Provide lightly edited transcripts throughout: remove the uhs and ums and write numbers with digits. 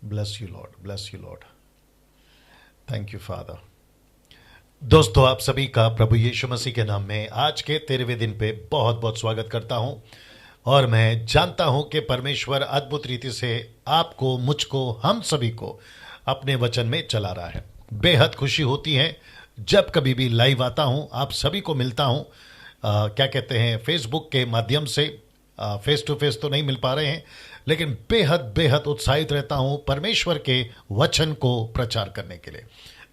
Bless you Lord, bless you Lord. Thank you father. दोस्तों, आप सभी का प्रभु यीशु मसीह के नाम में आज के 13वें दिन पे बहुत बहुत स्वागत करता हूं। और मैं जानता हूं कि परमेश्वर अद्भुत रीति से आपको, मुझको, हम सभी को अपने वचन में चला रहा है। बेहद खुशी होती है जब कभी भी लाइव आता हूं, आप सभी को मिलता हूं। क्या कहते हैं, फेसबुक के माध्यम से। फेस टू फेस तो नहीं मिल पा रहे हैं, लेकिन बेहद बेहद उत्साहित रहता हूं परमेश्वर के वचन को प्रचार करने के लिए।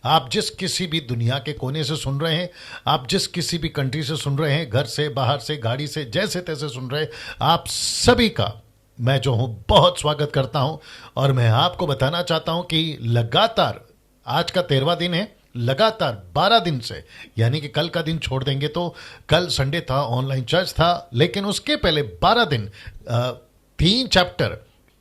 आप जिस किसी भी दुनिया के कोने से सुन रहे हैं, आप जिस किसी भी कंट्री से सुन रहे हैं, घर से, बाहर से, गाड़ी से, जैसे तैसे सुन रहे हैं, आप सभी का मैं जो हूं बहुत स्वागत करता हूं। और मैं आपको बताना चाहता हूं कि लगातार आज का 13वां दिन है, लगातार 12 दिन से, यानी कि कल का दिन छोड़ देंगे तो कल संडे था, ऑनलाइन चर्च था, लेकिन उसके पहले 12 दिन 3 चैप्टर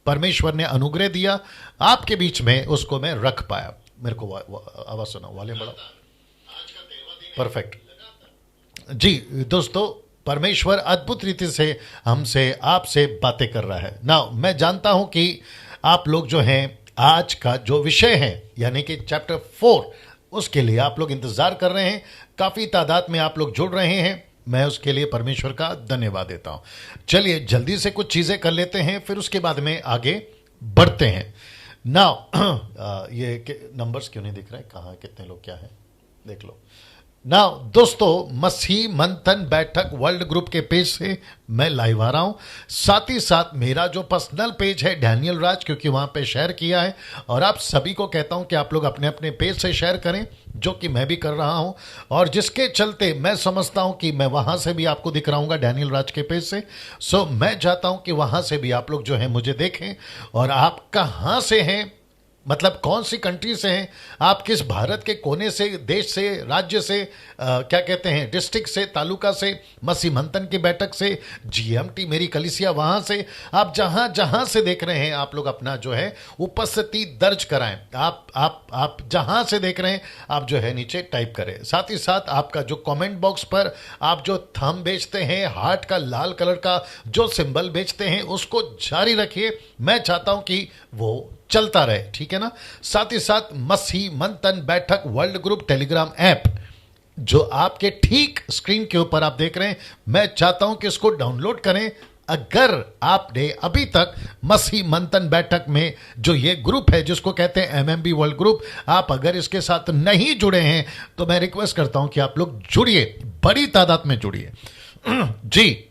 परमेश्वर ने अनुग्रह दिया आपके बीच में, उसको मैं रख पाया। मेरे को आवाज सुना, वॉल्यूम बढ़ाओ। परफेक्ट जी दोस्तों, परमेश्वर अद्भुत रीति से हमसे, आपसे बातें कर रहा है ना। मैं जानता हूं कि आप लोग जो हैं, आज का जो विषय है यानी कि चैप्टर 4, उसके लिए आप लोग इंतजार कर रहे हैं। काफी तादाद में आप लोग जुड़ रहे हैं, मैं उसके लिए परमेश्वर का धन्यवाद देता हूं। चलिए जल्दी से कुछ चीजें कर लेते हैं, फिर उसके बाद में आगे बढ़ते हैं। नाउ ये नंबर्स क्यों नहीं दिख रहे, कहाँ कितने लोग क्या है, देख लो। नाउ दोस्तों, मसीह मंथन बैठक वर्ल्ड ग्रुप के पेज से मैं लाइव आ रहा हूं। साथ ही साथ मेरा जो पर्सनल पेज है डैनियल राज, क्योंकि वहां पे शेयर किया है, और आप सभी को कहता हूं कि आप लोग अपने अपने पेज से शेयर करें, जो कि मैं भी कर रहा हूं। और जिसके चलते मैं समझता हूं कि मैं वहां से भी आपको दिख रहा हूंगा डैनियल राज के पेज से। सो मैं चाहता हूं कि वहां से भी आप लोग जो है मुझे देखें। और आप कहां से हैं, मतलब कौन सी कंट्री से हैं, आप किस भारत के कोने से, देश से, राज्य से, क्या कहते हैं, डिस्ट्रिक्ट से, तालुका से, मसीह मंथन की बैठक से, जीएमटी मेरी कलीसिया वहां से, आप जहां जहां से देख रहे हैं, आप लोग अपना जो है उपस्थिति दर्ज कराएं। आप जहां से देख रहे हैं, आप जो है नीचे टाइप करें। साथ ही साथ आपका जो कमेंट बॉक्स पर आप जो थंब भेजते हैं, हार्ट का लाल कलर का जो सिंबल भेजते हैं, उसको जारी रखिए। मैं चाहता हूं कि वो चलता रहे, ठीक है ना। साथ ही साथ मसीह मंथन बैठक वर्ल्ड ग्रुप टेलीग्राम ऐप, जो आपके ठीक स्क्रीन के ऊपर आप देख रहे हैं, मैं चाहता हूं कि इसको डाउनलोड करें। अगर आपने अभी तक मसीह मंथन बैठक में जो ये ग्रुप है जिसको कहते हैं एमएमबी वर्ल्ड ग्रुप, आप अगर इसके साथ नहीं जुड़े हैं तो मैं रिक्वेस्ट करता हूं कि आप लोग जुड़िए, बड़ी तादाद में जुड़िए जी।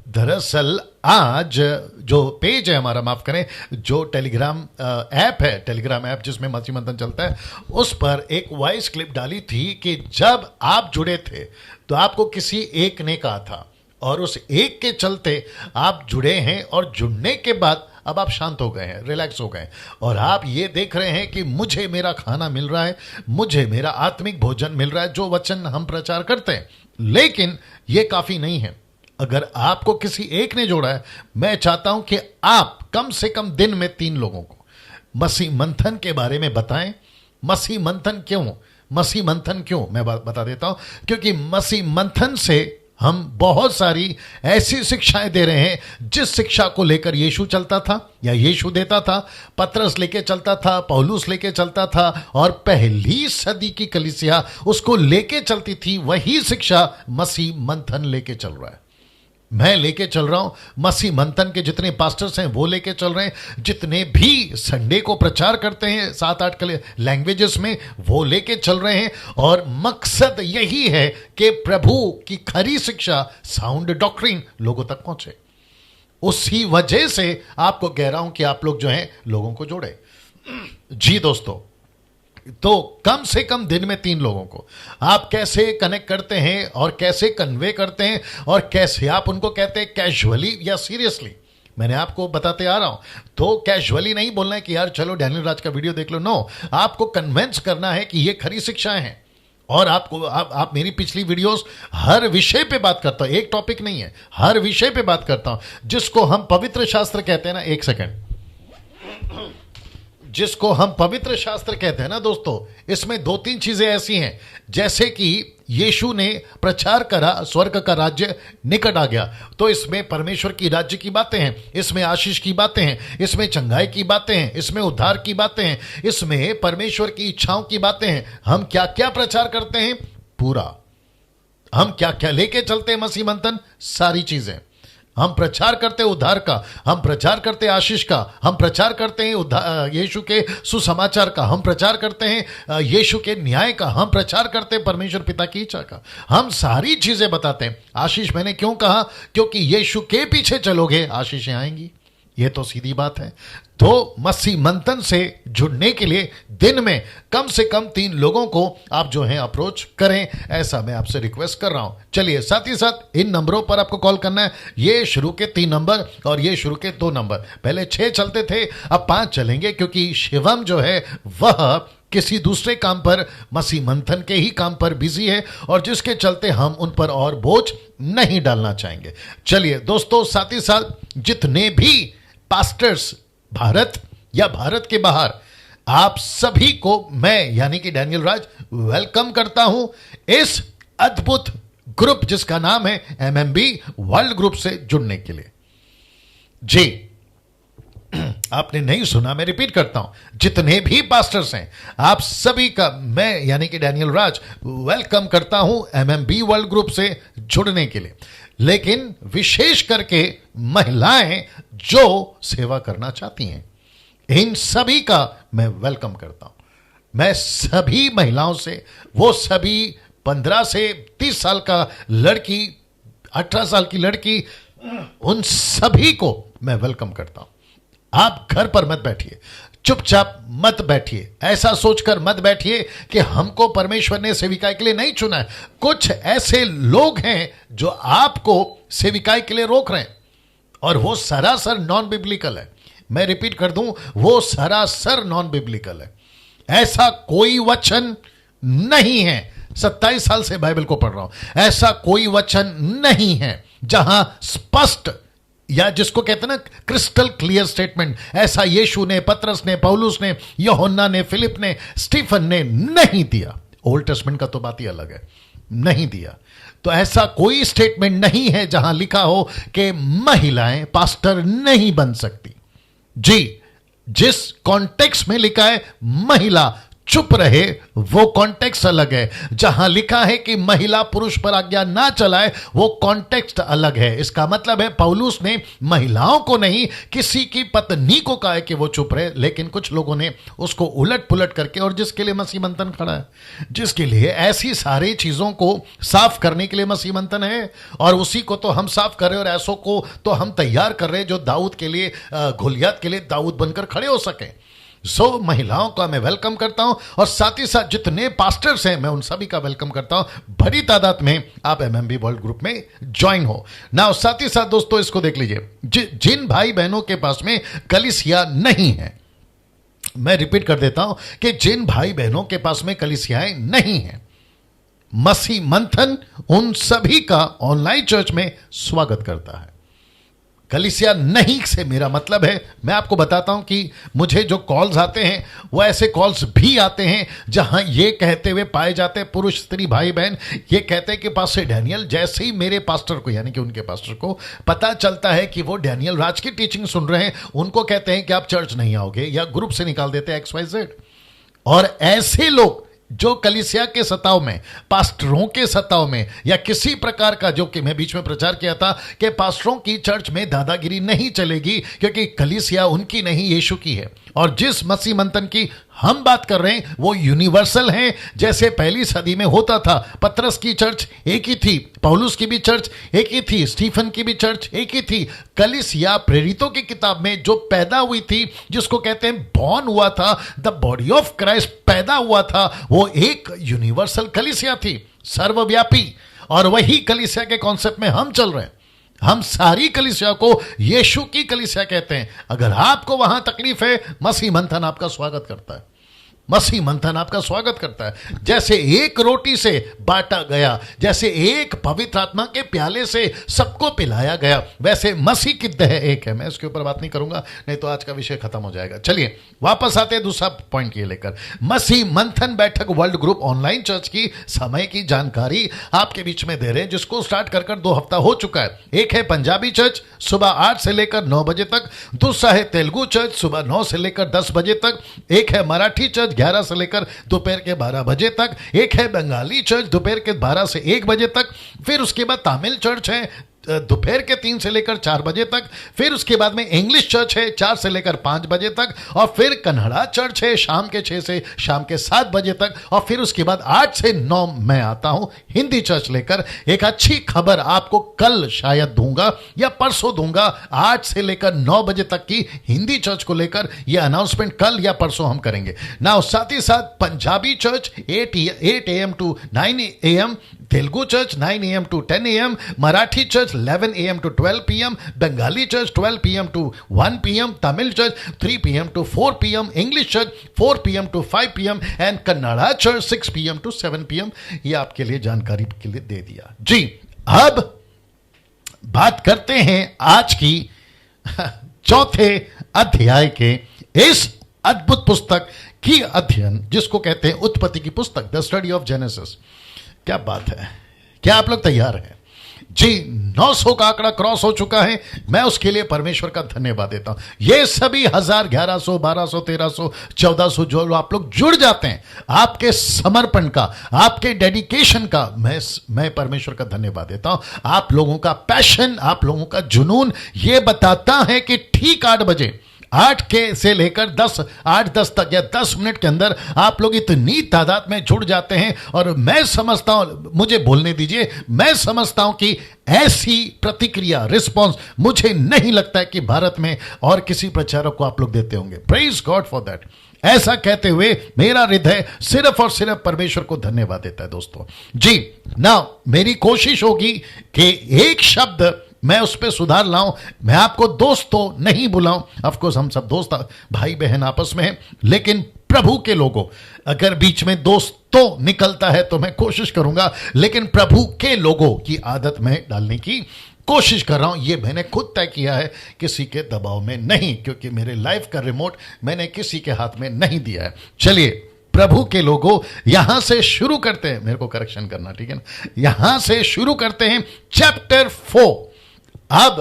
दरअसल आज जो पेज है हमारा, माफ करें, जो टेलीग्राम ऐप है, टेलीग्राम ऐप जिसमें मसीह मंथन चलता है, उस पर एक वॉइस क्लिप डाली थी कि जब आप जुड़े थे तो आपको किसी एक ने कहा था, और उस एक के चलते आप जुड़े हैं, और जुड़ने के बाद अब आप शांत हो गए हैं, रिलैक्स हो गए हैं, और आप ये देख रहे हैं कि मुझे मेरा खाना मिल रहा है, मुझे मेरा आत्मिक भोजन मिल रहा है, जो वचन हम प्रचार करते हैं। लेकिन ये काफी नहीं है। अगर आपको किसी एक ने जोड़ा है, मैं चाहता हूं कि आप कम से कम दिन में 3 लोगों को मसीह मंथन के बारे में बताएं। मसीह मंथन क्यों, मसीह मंथन क्यों, मैं बता देता हूं। क्योंकि मसीह मंथन से हम बहुत सारी ऐसी शिक्षाएं दे रहे हैं, जिस शिक्षा को लेकर यीशु चलता था, या यीशु देता था, पतरस लेके चलता था, पौलुस लेके चलता था, और पहली सदी की कलीसिया उसको लेके चलती थी। वही शिक्षा मसीह मंथन लेके चल रहा है, मैं लेके चल रहा हूं। मसीह मंथन के जितने पास्टर्स हैं वो लेके चल रहे हैं, जितने भी संडे को प्रचार करते हैं 7-8 लैंग्वेजेस में, वो लेके चल रहे हैं। और मकसद यही है कि प्रभु की खरी शिक्षा, साउंड डॉक्ट्रिन लोगों तक पहुंचे। उसी वजह से आपको कह रहा हूं कि आप लोग जो हैं लोगों को जोड़े जी। दोस्तों, तो कम से कम दिन में 3 लोगों को आप कैसे कनेक्ट करते हैं, और कैसे कन्वे करते हैं, और कैसे आप उनको कहते हैं, कैजुअली या सीरियसली, मैंने आपको बताते आ रहा हूं। तो कैजुअली नहीं बोलना है कि यार चलो डैनियल राज का वीडियो देख लो, नो, आपको कन्विंस करना है कि ये खरी शिक्षाएं हैं। और आपको आप मेरी पिछली वीडियोस हर विषय पे बात करता हूं, एक टॉपिक नहीं है, हर विषय पे बात करता हूं, जिसको हम पवित्र शास्त्र कहते हैं ना। एक सेकंड, जिसको हम पवित्र शास्त्र कहते हैं ना दोस्तों, इसमें 2-3 चीजें ऐसी हैं, जैसे कि यीशु ने प्रचार करा स्वर्ग का राज्य निकट आ गया, तो इसमें परमेश्वर की राज्य की बातें हैं, इसमें आशीष की बातें हैं, इसमें चंगाई की बातें हैं, इसमें उद्धार की बातें हैं, इसमें परमेश्वर की इच्छाओं की बातें हैं। हम क्या क्या प्रचार करते हैं पूरा, हम क्या क्या लेके चलते हैं मसीह मंथन, सारी चीजें हम प्रचार करते हैं। उद्धार का हम प्रचार करते हैं, आशीष का हम प्रचार करते हैं, यीशु के सुसमाचार का हम प्रचार करते हैं, यीशु के न्याय का हम प्रचार करते हैं, परमेश्वर पिता की इच्छा का हम सारी चीजें बताते हैं। आशीष मैंने क्यों कहा, क्योंकि यीशु के पीछे चलोगे आशीषें आएंगी, ये तो सीधी बात है। तो मसीह मंथन से जुड़ने के लिए दिन में कम से कम 3 लोगों को आप जो है अप्रोच करें, ऐसा मैं आपसे रिक्वेस्ट कर रहा हूं। चलिए, साथ ही साथ इन नंबरों पर आपको कॉल करना है, ये शुरू के 3 नंबर और ये शुरू के 2 नंबर। पहले 6 चलते थे, अब 5 चलेंगे, क्योंकि शिवम जो है वह किसी दूसरे काम पर, मसीह मंथन के ही काम पर बिजी है, और जिसके चलते हम उन पर और बोझ नहीं डालना चाहेंगे। चलिए दोस्तों, साथ ही साथ जितने भी पास्टर्स भारत या भारत के बाहर, आप सभी को मैं यानी कि डैनियल राज वेलकम करता हूं इस अद्भुत ग्रुप जिसका नाम है MMB वर्ल्ड ग्रुप से जुड़ने के लिए। जी, आपने नहीं सुना, मैं रिपीट करता हूं, जितने भी पास्टर्स हैं आप सभी का मैं यानी कि डैनियल राज वेलकम करता हूं MMB वर्ल्ड ग्रुप से जुड़ने के लिए। लेकिन विशेष करके महिलाएं जो सेवा करना चाहती हैं, इन सभी का मैं वेलकम करता हूं। मैं सभी महिलाओं से, वो सभी 15 से 30 साल का लड़की, 18 साल की लड़की, उन सभी को मैं वेलकम करता हूं। आप घर पर मत बैठिए, चुपचाप मत बैठिए, ऐसा सोचकर मत बैठिए कि हमको परमेश्वर ने सेविकाई के लिए नहीं चुना है। कुछ ऐसे लोग हैं जो आपको सेविकाई के लिए रोक रहे हैं, और वो सरासर नॉन बिब्लिकल है। मैं रिपीट कर दूं, वो सरासर नॉन बिब्लिकल है। ऐसा कोई वचन नहीं है, 27 साल से बाइबल को पढ़ रहा हूं, ऐसा कोई वचन नहीं है जहां स्पष्ट, या जिसको कहते हैं ना क्रिस्टल क्लियर स्टेटमेंट, ऐसा यीशु ने, पतरस ने, पौलुस ने, यूहन्ना ने, फिलिप ने, स्टीफन ने नहीं दिया। ओल्ड टेस्टमेंट का तो बात ही अलग है, नहीं दिया। तो ऐसा कोई स्टेटमेंट नहीं है जहां लिखा हो कि महिलाएं पास्टर नहीं बन सकती। जी, जिस कॉन्टेक्स्ट में लिखा है महिला चुप रहे, वो कॉन्टेक्स्ट अलग है। जहां लिखा है कि महिला पुरुष पर आज्ञा ना चलाए, वो कॉन्टेक्स्ट अलग है। इसका मतलब है पौलुस ने महिलाओं को नहीं, किसी की पत्नी को कहा है कि वो चुप रहे, लेकिन कुछ लोगों ने उसको उलट पुलट करके, और जिसके लिए मसीह मंथन खड़ा है, जिसके लिए ऐसी सारी चीजों को साफ करने के लिए मसीह मंथन है, और उसी को तो हम साफ कर रहे हैं, और ऐसों को तो हम तैयार कर रहे हैं जो दाऊद के लिए, गोलियत के लिए दाऊद बनकर खड़े हो सके। महिलाओं का मैं वेलकम करता हूं, और साथ ही साथ जितने पास्टर्स हैं मैं उन सभी का वेलकम करता हूं। बड़ी तादाद में आप MMB वर्ल्ड ग्रुप में ज्वाइन हो ना। साथ ही साथ दोस्तों, इसको देख लीजिए, जिन भाई बहनों के पास में कलीसिया नहीं है, मैं रिपीट कर देता हूं कि जिन भाई बहनों के पास में कलीसियाएं नहीं है, मसीह मंथन उन सभी का ऑनलाइन चर्च में स्वागत करता है। कलीसिया नहीं से मेरा मतलब है, मैं आपको बताता हूं कि मुझे जो कॉल्स आते हैं वो ऐसे कॉल्स भी आते हैं जहां ये कहते हुए पाए जाते हैं, पुरुष स्त्री भाई बहन ये कहते हैं कि पास्टर डैनियल, जैसे ही मेरे पास्टर को यानी कि उनके पास्टर को पता चलता है कि वो डैनियल राज की टीचिंग सुन रहे हैं, उनको कहते हैं कि आप चर्च नहीं आओगे, या ग्रुप से निकाल देते हैं XYZ। और ऐसे लोग जो कलीसिया के सताव में, पास्टरों के सताव में, या किसी प्रकार का, जो कि मैं बीच में प्रचार किया था कि पास्टरों की चर्च में दादागिरी नहीं चलेगी, क्योंकि कलीसिया उनकी नहीं यीशु की है। और जिस मसीह मंथन की हम बात कर रहे हैं वो यूनिवर्सल है, जैसे पहली सदी में होता था। पतरस की चर्च एक ही थी, पौलुस की भी चर्च एक ही थी, स्टीफन की भी चर्च एक ही थी। कलीसिया प्रेरितों की किताब में जो पैदा हुई थी, जिसको कहते हैं बॉर्न हुआ था, द बॉडी ऑफ क्राइस्ट पैदा हुआ था, वो एक यूनिवर्सल कलीसिया थी, सर्वव्यापी। और वही कलीसिया के कॉन्सेप्ट में हम चल रहे हैं। हम सारी कलीसिया को यीशु की कलीसिया कहते हैं। अगर आपको वहां तकलीफ है, मसीह मंथन आपका स्वागत करता है। मसीह मंथन आपका स्वागत करता है। जैसे एक रोटी से बांटा गया, जैसे एक पवित्र आत्मा के प्याले से सबको पिलाया गया, वैसे मसीह की देह एक है। मैं इसके ऊपर बात नहीं करूंगा, नहीं तो आज का विषय खत्म हो जाएगा। चलिए वापस आते हैं दूसरा पॉइंट ये लेकर। मसीह मंथन बैठक वर्ल्ड ग्रुप ऑनलाइन चर्च की समय की जानकारी आपके बीच में दे रहे हैं, जिसको स्टार्ट कर 2 हफ्ता हो चुका है। एक है पंजाबी चर्च सुबह 8 से लेकर 9 बजे तक, दूसरा है तेलुगु चर्च सुबह 9 से लेकर 10 बजे तक, एक है मराठी चर्च 11 से लेकर दोपहर के 12 बजे तक, एक है बंगाली चर्च दोपहर के 12 से 1 बजे तक, फिर उसके बाद तमिल चर्च है दोपहर के 3 से लेकर 4 बजे तक, फिर उसके बाद में इंग्लिश चर्च है 4 से लेकर 5 बजे तक, और फिर कन्नड़ा चर्च है शाम के 6 से शाम के 7 बजे तक, और फिर उसके बाद 8 से 9 मैं आता हूं हिंदी चर्च लेकर। एक अच्छी खबर आपको कल शायद दूंगा या परसों दूंगा, 8 से लेकर 9 बजे तक की हिंदी चर्च को लेकर यह अनाउंसमेंट कल या परसों हम करेंगे ना। साथ ही साथ Punjabi church 8 AM to 9 AM, Telugu church 9 AM to 10 AM, Marathi church 11 AM to 12 PM, Bengali church 12 PM to 1 PM, Tamil church 3 PM to 4 PM, English church 4 PM to 5 PM and Kannada church 6 PM to 7 PM। ये आपके लिए जानकारी के लिए दे दिया जी। अब बात करते हैं आज की 4थे अध्याय के इस अद्भुत पुस्तक की अध्ययन, जिसको कहते हैं उत्पत्ति की पुस्तक, द स्टडी ऑफ जेनेसिस। क्या बात है, क्या आप लोग तैयार हैं जी? 900 का आंकड़ा क्रॉस हो चुका है। मैं उसके लिए परमेश्वर का धन्यवाद देता हूं। ये सभी 1000, 1100, 1200, 1300, 1400 जो आप लोग जुड़ जाते हैं, आपके समर्पण का, आपके डेडिकेशन का मैं परमेश्वर का धन्यवाद देता हूं। आप लोगों का पैशन, आप लोगों का जुनून ये बताता है कि ठीक 8 बजे 8 के से लेकर 8-10 तक या 10 मिनट के अंदर आप लोग इतनी तादाद में जुड़ जाते हैं। और मैं समझता हूं, मुझे बोलने दीजिए, मैं समझता हूं कि ऐसी प्रतिक्रिया, रिस्पॉन्स मुझे नहीं लगता है कि भारत में और किसी प्रचारक को आप लोग देते होंगे। Praise God for that. ऐसा कहते हुए मेरा हृदय सिर्फ और सिर्फ परमेश्वर को धन्यवाद देता है दोस्तों जी। ना मेरी कोशिश होगी कि एक शब्द मैं उस पर सुधार लाऊं। मैं आपको दोस्तों नहीं बुलाऊं, ऑफकोर्स हम सब दोस्त भाई बहन आपस में हैं, लेकिन प्रभु के लोगों, अगर बीच में दोस्तों निकलता है तो मैं कोशिश करूंगा, लेकिन प्रभु के लोगों की आदत में डालने की कोशिश कर रहा हूं। ये मैंने खुद तय किया है, किसी के दबाव में नहीं, क्योंकि मेरे लाइफ का रिमोट मैंने किसी के हाथ में नहीं दिया है। चलिए प्रभु के लोगों, यहां से शुरू करते हैं। मेरे को करेक्शन करना, ठीक है ना? यहां से शुरू करते हैं चैप्टर 4। अब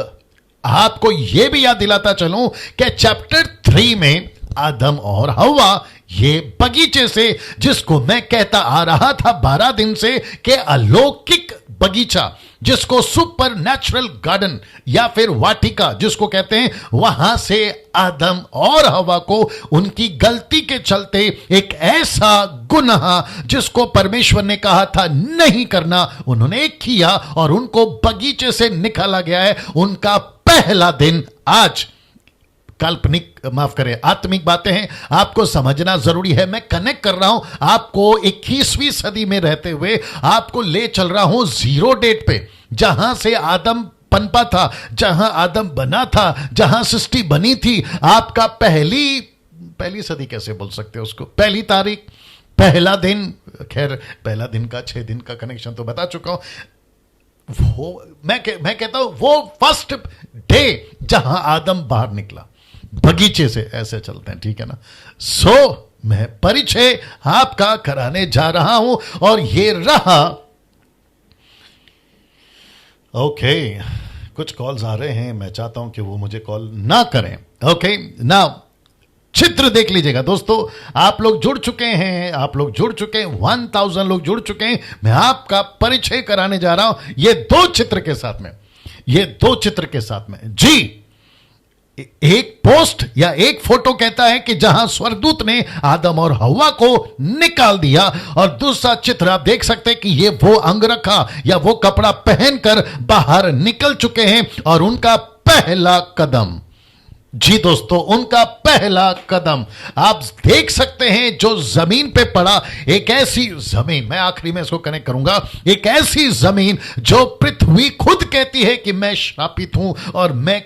आपको यह भी याद दिलाता चलूं कि चैप्टर 3 में आदम और हव्वा ये बगीचे से, जिसको मैं कहता आ रहा था 12 दिन से कि अलौकिक बगीचा, जिसको सुपर नेचुरल गार्डन या फिर वाटिका जिसको कहते हैं, वहां से आदम और हवा को उनकी गलती के चलते एक ऐसा गुनाह जिसको परमेश्वर ने कहा था नहीं करना, उन्होंने किया और उनको बगीचे से निकाला गया है। उनका पहला दिन आज। काल्पनिक, माफ करें, आत्मिक बातें हैं, आपको समझना जरूरी है। मैं कनेक्ट कर रहा हूं आपको 21वीं सदी में रहते हुए, आपको ले चल रहा हूं 0 डेट पे, जहां से आदम पनपा था, जहां आदम बना था, जहां सृष्टि बनी थी। आपका पहली सदी कैसे बोल सकते हो उसको, पहली तारीख, पहला दिन, खैर पहला दिन का 6 दिन का कनेक्शन तो बता चुका हूं। वो मैं कहता हूं वो फर्स्ट डे जहां आदम बाहर निकला बगीचे से, ऐसे चलते हैं, ठीक है ना? मैं परिचय आपका कराने जा रहा हूं और ये रहा। ओके, कुछ कॉल्स आ रहे हैं, मैं चाहता हूं कि वो मुझे कॉल ना करें। ओके ना, चित्र देख लीजिएगा दोस्तों, आप लोग जुड़ चुके हैं, 1000 लोग जुड़ चुके हैं। मैं आपका परिचय कराने जा रहा हूं ये 2 चित्र के साथ में जी। एक पोस्ट या एक फोटो कहता है कि जहां स्वर्गदूत ने आदम और हव्वा को निकाल दिया, और दूसरा चित्र आप देख सकते हैं कि ये वो अंगरखा या वो कपड़ा पहनकर बाहर निकल चुके हैं और उनका पहला कदम, जी दोस्तों, उनका पहला कदम आप देख सकते हैं जो जमीन पे पड़ा। एक ऐसी जमीन, मैं आखिरी में इसको कनेक्ट करूंगा, एक ऐसी जमीन जो पृथ्वी खुद कहती है कि मैं श्रापित हूं और मैं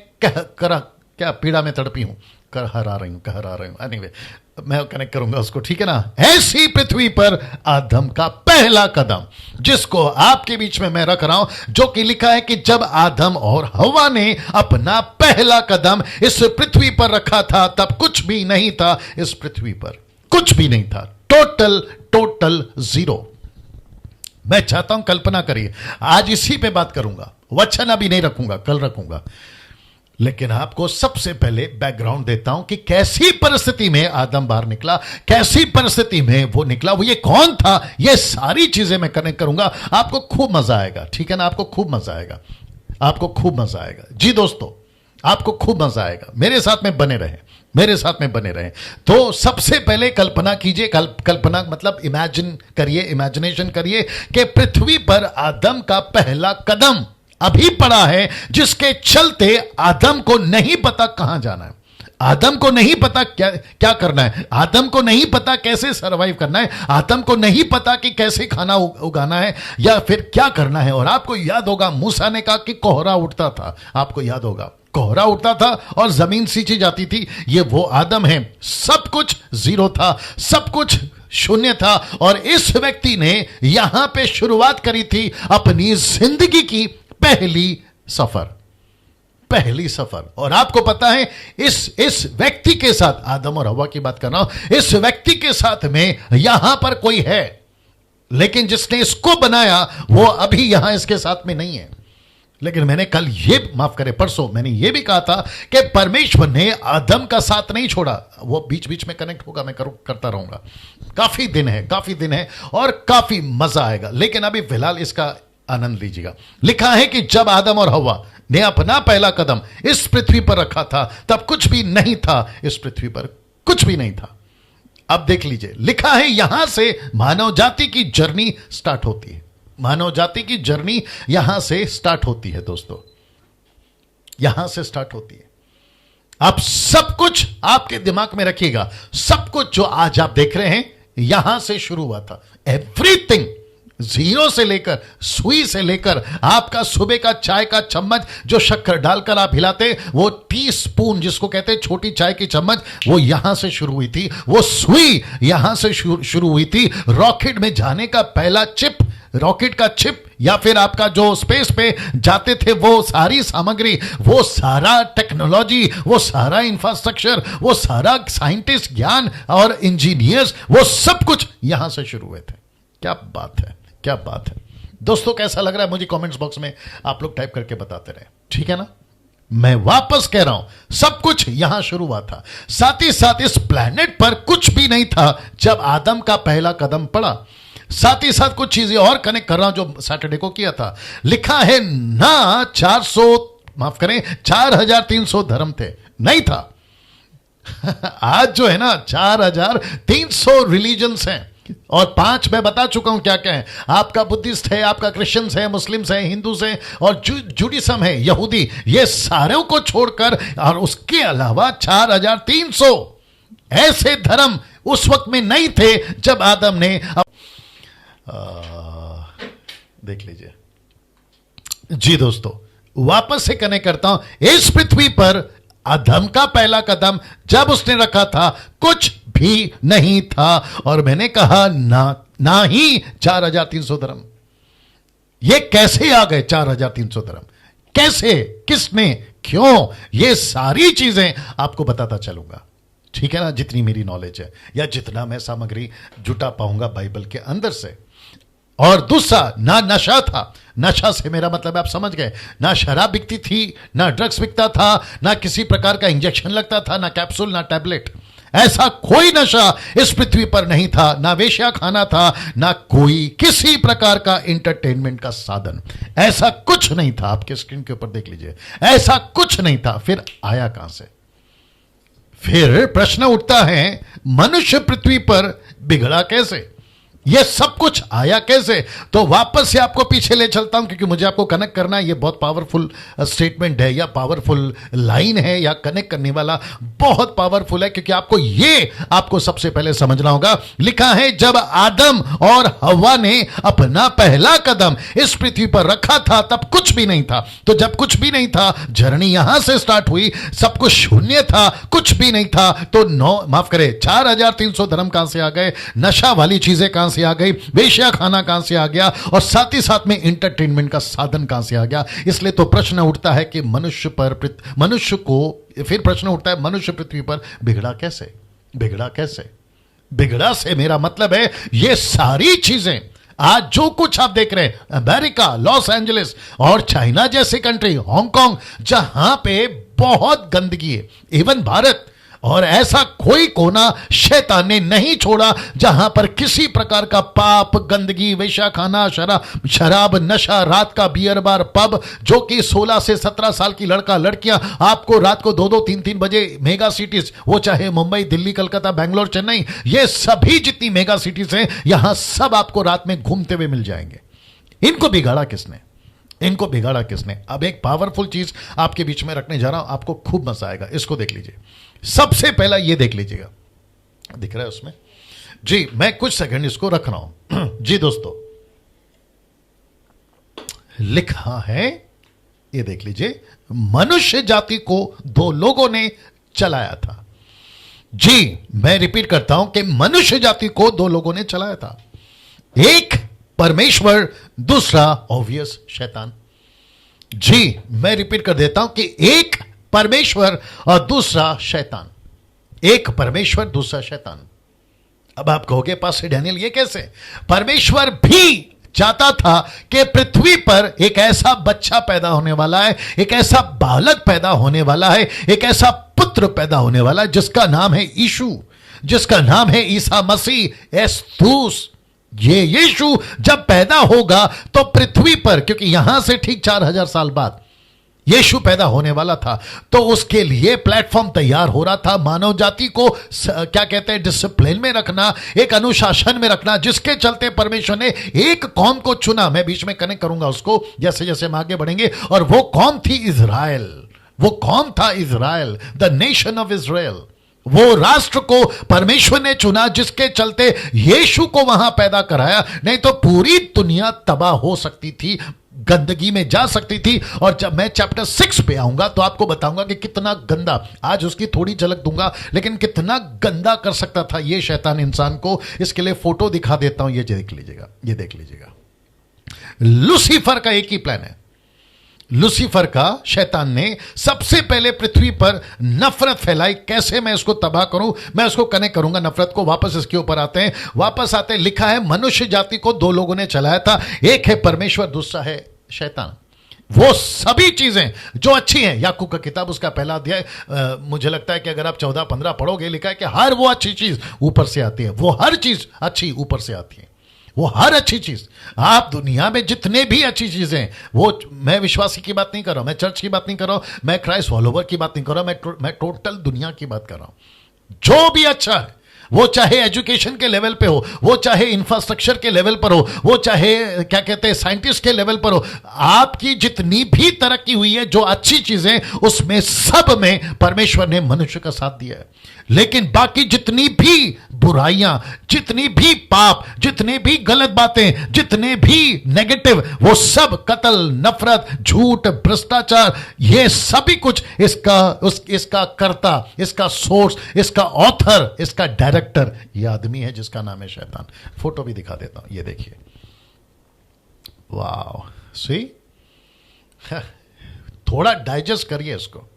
क्या पीड़ा में तड़पी हूं। कहरा रही हूं एनीवे, मैं कनेक्ट करूंगा उसको, ठीक है ना। ऐसी पृथ्वी पर आदम का पहला कदम, जिसको आपके बीच में मैं रख रहा हूं, जो कि लिखा है कि जब आदम और हवा ने अपना पहला कदम इस पृथ्वी पर रखा था, तब कुछ भी नहीं था इस पृथ्वी पर, कुछ भी नहीं था, टोटल जीरो। मैं चाहता हूं कल्पना करिए, आज इसी पे बात करूंगा, वचन अभी नहीं रखूंगा, कल रखूंगा, लेकिन आपको सबसे पहले बैकग्राउंड देता हूं कि कैसी परिस्थिति में आदम बाहर निकला, कैसी परिस्थिति में वो निकला, वो ये कौन था, ये सारी चीजें मैं कनेक्ट करूंगा। आपको खूब मजा आएगा, ठीक है ना, आपको खूब मजा आएगा, आपको खूब मजा आएगा। जी दोस्तों, आपको खूब मजा आएगा, मेरे साथ में बने रहे, मेरे साथ में बने रहे। तो सबसे पहले कल्पना कीजिए, कल्पना मतलब इमेजिन करिए, इमेजिनेशन करिए कि पृथ्वी पर आदम का पहला कदम अभी पड़ा है, जिसके चलते आदम को नहीं पता कहां जाना है, आदम को नहीं पता क्या करना है, आदम को नहीं पता कैसे सरवाइव करना है, आदम को नहीं पता कि कैसे खाना उगाना है या फिर क्या करना है। और आपको याद होगा मूसा ने कहा कि कोहरा उठता था, आपको याद होगा कोहरा उठता था और जमीन सींची जाती थी, ये वो आदम है। सब कुछ जीरो था, सब कुछ शून्य था, और इस व्यक्ति ने यहां पे शुरुआत करी थी अपनी जिंदगी की पहली सफर। और आपको पता है इस व्यक्ति के साथ, आदम और हवा की बात कर रहा हूं, इस व्यक्ति के साथ में यहां पर कोई है, लेकिन जिसने इसको बनाया वो अभी यहां इसके साथ में नहीं है। लेकिन मैंने कल परसों मैंने ये भी कहा था कि परमेश्वर ने आदम का साथ नहीं छोड़ा। वो बीच बीच में कनेक्ट होगा, मैं करता रहूंगा। काफी दिन है और काफी मजा आएगा, लेकिन अभी फिलहाल इसका आनंद लीजिएगा। लिखा है कि जब आदम और हवा ने अपना पहला कदम इस पृथ्वी पर रखा था, तब कुछ भी नहीं था इस पृथ्वी पर, कुछ भी नहीं था। अब देख लीजिए, लिखा है यहां से मानव जाति की जर्नी स्टार्ट होती है, मानव जाति की जर्नी यहां से स्टार्ट होती है दोस्तों, यहां से स्टार्ट होती है। आप सब कुछ आपके दिमाग में रखिएगा, सब कुछ जो आज आप देख रहे हैं यहां से शुरू हुआ था। एवरीथिंग, जीरो से लेकर, सुई से लेकर, आपका सुबह का चाय का चम्मच जो शक्कर डालकर आप हिलाते, वो टी स्पून जिसको कहते हैं छोटी चाय की चम्मच, वो यहां से शुरू हुई थी। वो सुई यहां से शुरू हुई थी। रॉकेट में जाने का पहला चिप, रॉकेट का चिप, या फिर आपका जो स्पेस पे जाते थे वो सारी सामग्री, वो सारा टेक्नोलॉजी, वो सारा इंफ्रास्ट्रक्चर, वो सारा साइंटिस्ट ज्ञान और इंजीनियर्स, वो सब कुछ यहां से शुरू हुए थे। क्या बात है, क्या बात है दोस्तों, कैसा लग रहा है मुझे कमेंट्स बॉक्स में आप लोग टाइप करके बताते रहे, ठीक है ना। मैं वापस कह रहा हूं, सब कुछ यहां शुरू हुआ था। साथ ही साथ इस प्लेनेट पर कुछ भी नहीं था जब आदम का पहला कदम पड़ा। साथ ही साथ कुछ चीजें और कनेक्ट कर रहा हूं जो सैटरडे को किया था। लिखा है ना 4300 धर्म थे, नहीं था। आज जो है ना 4300 रिलीजन्स हैं, और 5 मैं बता चुका हूं क्या क्या है। आपका बुद्धिस्ट है, आपका क्रिश्चियंस है, मुस्लिम्स है, हिंदूस है, और जुडिज्म है, यहूदी, ये सारों को छोड़कर, और उसके अलावा 4300 ऐसे धर्म उस वक्त में नहीं थे जब आदम ने देख लीजिए। जी दोस्तों, वापस से कनेक्ट करता हूं। इस पृथ्वी पर आदम का पहला कदम जब उसने रखा था, कुछ भी नहीं था। और मैंने कहा ना ही 4300 धर्म। ये कैसे आ गए 4300 धर्म, कैसे, किसने, क्यों, ये सारी चीजें आपको बताता चलूंगा, ठीक है ना, जितनी मेरी नॉलेज है या जितना मैं सामग्री जुटा पाऊंगा बाइबल के अंदर से। और दूसरा, ना नशा था। नशा से मेरा मतलब आप समझ गए, ना शराब बिकती थी, ना ड्रग्स बिकता था, ना किसी प्रकार का इंजेक्शन लगता था, ना कैप्सूल, ना टैबलेट। ऐसा कोई नशा इस पृथ्वी पर नहीं था, ना वेश्या खाना था, ना कोई किसी प्रकार का इंटरटेनमेंट का साधन, ऐसा कुछ नहीं था। आपके स्क्रीन के ऊपर देख लीजिए, ऐसा कुछ नहीं था। फिर आया कहां से? फिर प्रश्न उठता है, मनुष्य पृथ्वी पर बिगड़ा कैसे? ये सब कुछ आया कैसे? तो वापस से आपको पीछे ले चलता हूं, क्योंकि मुझे आपको कनेक्ट करना है। ये बहुत पावरफुल स्टेटमेंट है या पावरफुल लाइन है, या कनेक्ट करने वाला बहुत पावरफुल है, क्योंकि आपको सबसे पहले समझना होगा। लिखा है, जब आदम और हव्वा ने अपना पहला कदम इस पृथ्वी पर रखा था तब कुछ भी नहीं था। तो जब कुछ भी नहीं था, जर्नी यहां से स्टार्ट हुई, सब कुछ शून्य था, कुछ भी नहीं था। तो 4300 धर्म कहां से आ गए? नशा वाली चीजें कहां से आ गई? वेश्या खाना कहां से आ गया? और साथ ही साथ में इंटरटेनमेंट का साधन कहां से आ गया? इसलिए तो प्रश्न उठता है कि मनुष्य पृथ्वी पर बिगड़ा कैसे? बिगड़ा से मेरा मतलब है, ये सारी चीजें आज जो कुछ आप देख रहे हैं, अमेरिका, लॉस एंजलिस और चाइना जैसे कंट्री, हांगकांग, जहां पे बहुत गंदगी है, इवन भारत, और ऐसा कोई कोना शैतान ने नहीं छोड़ा जहां पर किसी प्रकार का पाप, गंदगी, वेश्या खाना, शराब, नशा, रात का बियर बार, पब, जो कि 16 से 17 साल की लड़कियां आपको रात को 2-2, 3-3 बजे मेगा सिटीज, वो चाहे मुंबई, दिल्ली, कलकत्ता, बैंगलोर, चेन्नई, ये सभी जितनी मेगा सिटीज हैं, यहां सब आपको रात में घूमते हुए मिल जाएंगे। इनको बिगाड़ा किसने? अब एक पावरफुल चीज आपके बीच में रखने जा रहा हूं, आपको खूब मजा आएगा, इसको देख लीजिए। सबसे पहला ये देख लीजिएगा, दिख रहा है उसमें जी, मैं कुछ सेकंड इसको रख रहा हूं जी दोस्तों। लिखा है, ये देख लीजिए, मनुष्य जाति को 2 लोगों ने चलाया था। जी, मैं रिपीट करता हूं कि मनुष्य जाति को 2 लोगों ने चलाया था। एक परमेश्वर, दूसरा ऑब्वियस शैतान। जी, मैं रिपीट कर देता हूं कि एक परमेश्वर और दूसरा शैतान। एक परमेश्वर, दूसरा शैतान। अब आप कहोगे, पास्टर डैनियल ये कैसे? परमेश्वर भी चाहता था कि पृथ्वी पर एक ऐसा बच्चा पैदा होने वाला है, एक ऐसा बालक पैदा होने वाला है, एक ऐसा पुत्र पैदा होने वाला है जिसका नाम है यीशु, जिसका नाम है ईसा मसीह, एस्तुस। ये यीशु जब पैदा होगा तो पृथ्वी पर, क्योंकि यहां से ठीक 4000 साल बाद यीशु पैदा होने वाला था, तो उसके लिए प्लेटफॉर्म तैयार हो रहा था। मानव जाति को क्या कहते हैं, डिसिप्लिन में रखना, एक अनुशासन में रखना, जिसके चलते परमेश्वर ने एक कौम को चुना। मैं बीच में कनेक्ट करूंगा उसको जैसे जैसे हम आगे बढ़ेंगे। और वो कौम थी इजराइल, वो कौम था Israel, the nation of Israel. वो राष्ट्र को परमेश्वर ने चुना, जिसके चलते यीशु को वहां पैदा कराया, नहीं तो पूरी दुनिया तबाह हो सकती थी, गंदगी में जा सकती थी। और जब मैं चैप्टर 6 पे आऊंगा तो आपको बताऊंगा कि कितना गंदा, आज उसकी थोड़ी झलक दूंगा, लेकिन कितना गंदा कर सकता था ये शैतान इंसान को। इसके लिए फोटो दिखा देता हूं, ये देख लीजिएगा। लूसीफर का एक ही प्लान है। लूसीफर का, शैतान ने सबसे पहले पृथ्वी पर नफरत फैलाई। कैसे मैं इसको तबाह करूं, मैं उसको कनेक्ट करूंगा नफरत को। वापस इसके ऊपर आते हैं। लिखा है, मनुष्य जाति को 2 लोगों ने चलाया था, एक है परमेश्वर, दूसरा है शैतान। वो सभी चीजें जो अच्छी हैं, याकूब का किताब उसका पहला अध्याय, मुझे लगता है कि अगर आप 14-15 पढ़ोगे, लिखा है कि हर वो अच्छी चीज ऊपर से आती है। वो हर चीज अच्छी ऊपर से आती है। वो हर अच्छी चीज, आप दुनिया में जितने भी अच्छी चीजें, वो, मैं विश्वासी की बात नहीं कर रहा हूं, मैं चर्च की बात नहीं कर रहा हूं, मैं क्राइस्ट फॉलोवर की बात नहीं कर रहा हूं, मैं टोटल दुनिया की बात कर रहा हूं। जो भी अच्छा है, वो चाहे एजुकेशन के लेवल पे हो, वो चाहे इंफ्रास्ट्रक्चर के लेवल पर हो, वो चाहे क्या कहते हैं साइंटिस्ट के लेवल पर हो, आपकी जितनी भी तरक्की हुई है, जो अच्छी चीजें, उसमें सब में परमेश्वर ने मनुष्य का साथ दिया है। लेकिन बाकी जितनी भी बुराइयां, जितनी भी पाप, जितनी भी गलत बातें, जितने भी नेगेटिव, वो सब कत्ल, नफरत, झूठ, भ्रष्टाचार, ये सभी कुछ इसका कर्ता, इसका सोर्स, इसका ऑथर, इसका डायरेक्टर ये आदमी है जिसका नाम है शैतान। फोटो भी दिखा देता हूं, ये देखिए। वाह, सी, थोड़ा डाइजेस्ट करिए इसको,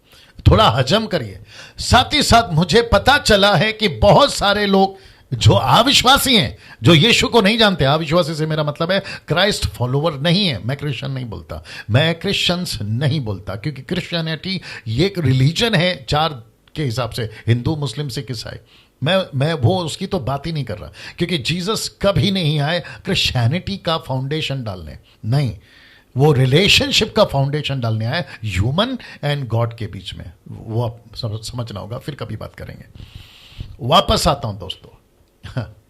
थोड़ा हजम करिए। साथ ही साथ मुझे पता चला है कि बहुत सारे लोग जो अविश्वासी हैं, जो यीशु को नहीं जानते, अविश्वासी से मेरा मतलब है क्राइस्ट फॉलोवर नहीं है। मैं क्रिश्चियन नहीं बोलता, मैं क्रिश्चियंस नहीं बोलता, क्योंकि क्रिश्चियनिटी ये एक रिलीजन है 4 के हिसाब से, हिंदू, मुस्लिम, सिख, ईसाई। मैं वो उसकी तो बात ही नहीं कर रहा, क्योंकि जीसस कभी नहीं आए क्रिश्चियनिटी का फाउंडेशन डालने, नहीं, वो रिलेशनशिप का फाउंडेशन डालने आया ह्यूमन एंड गॉड के बीच में। वो आप समझना होगा, फिर कभी बात करेंगे। वापस आता हूं दोस्तों,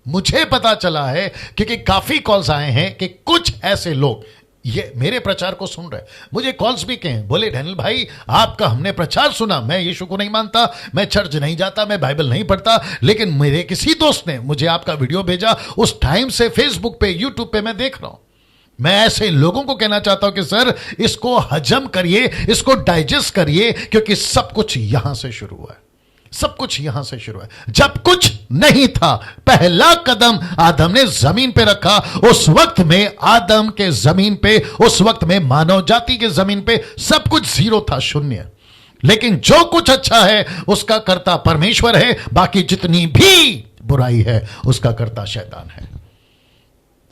मुझे पता चला है क्योंकि काफी कॉल्स आए हैं कि कुछ ऐसे लोग ये मेरे प्रचार को सुन रहे, मुझे कॉल्स भी कहे, बोले डैनियल भाई आपका हमने प्रचार सुना, मैं यीशु को नहीं मानता, मैं चर्च नहीं जाता, मैं बाइबल नहीं पढ़ता, लेकिन मेरे किसी दोस्त ने मुझे आपका वीडियो भेजा, उस टाइम से फेसबुक पे यूट्यूब पे मैं देख रहा हूं। मैं ऐसे लोगों को कहना चाहता हूं कि सर इसको हजम करिए, इसको डाइजेस्ट करिए, क्योंकि सब कुछ यहां से शुरू हुआ है, सब कुछ यहां से शुरू है। जब कुछ नहीं था, पहला कदम आदम ने जमीन पे रखा, उस वक्त में आदम के जमीन पे, उस वक्त में मानव जाति के जमीन पे सब कुछ जीरो था, शून्य। लेकिन जो कुछ अच्छा है उसका कर्ता परमेश्वर है, बाकी जितनी भी बुराई है उसका कर्ता शैतान है।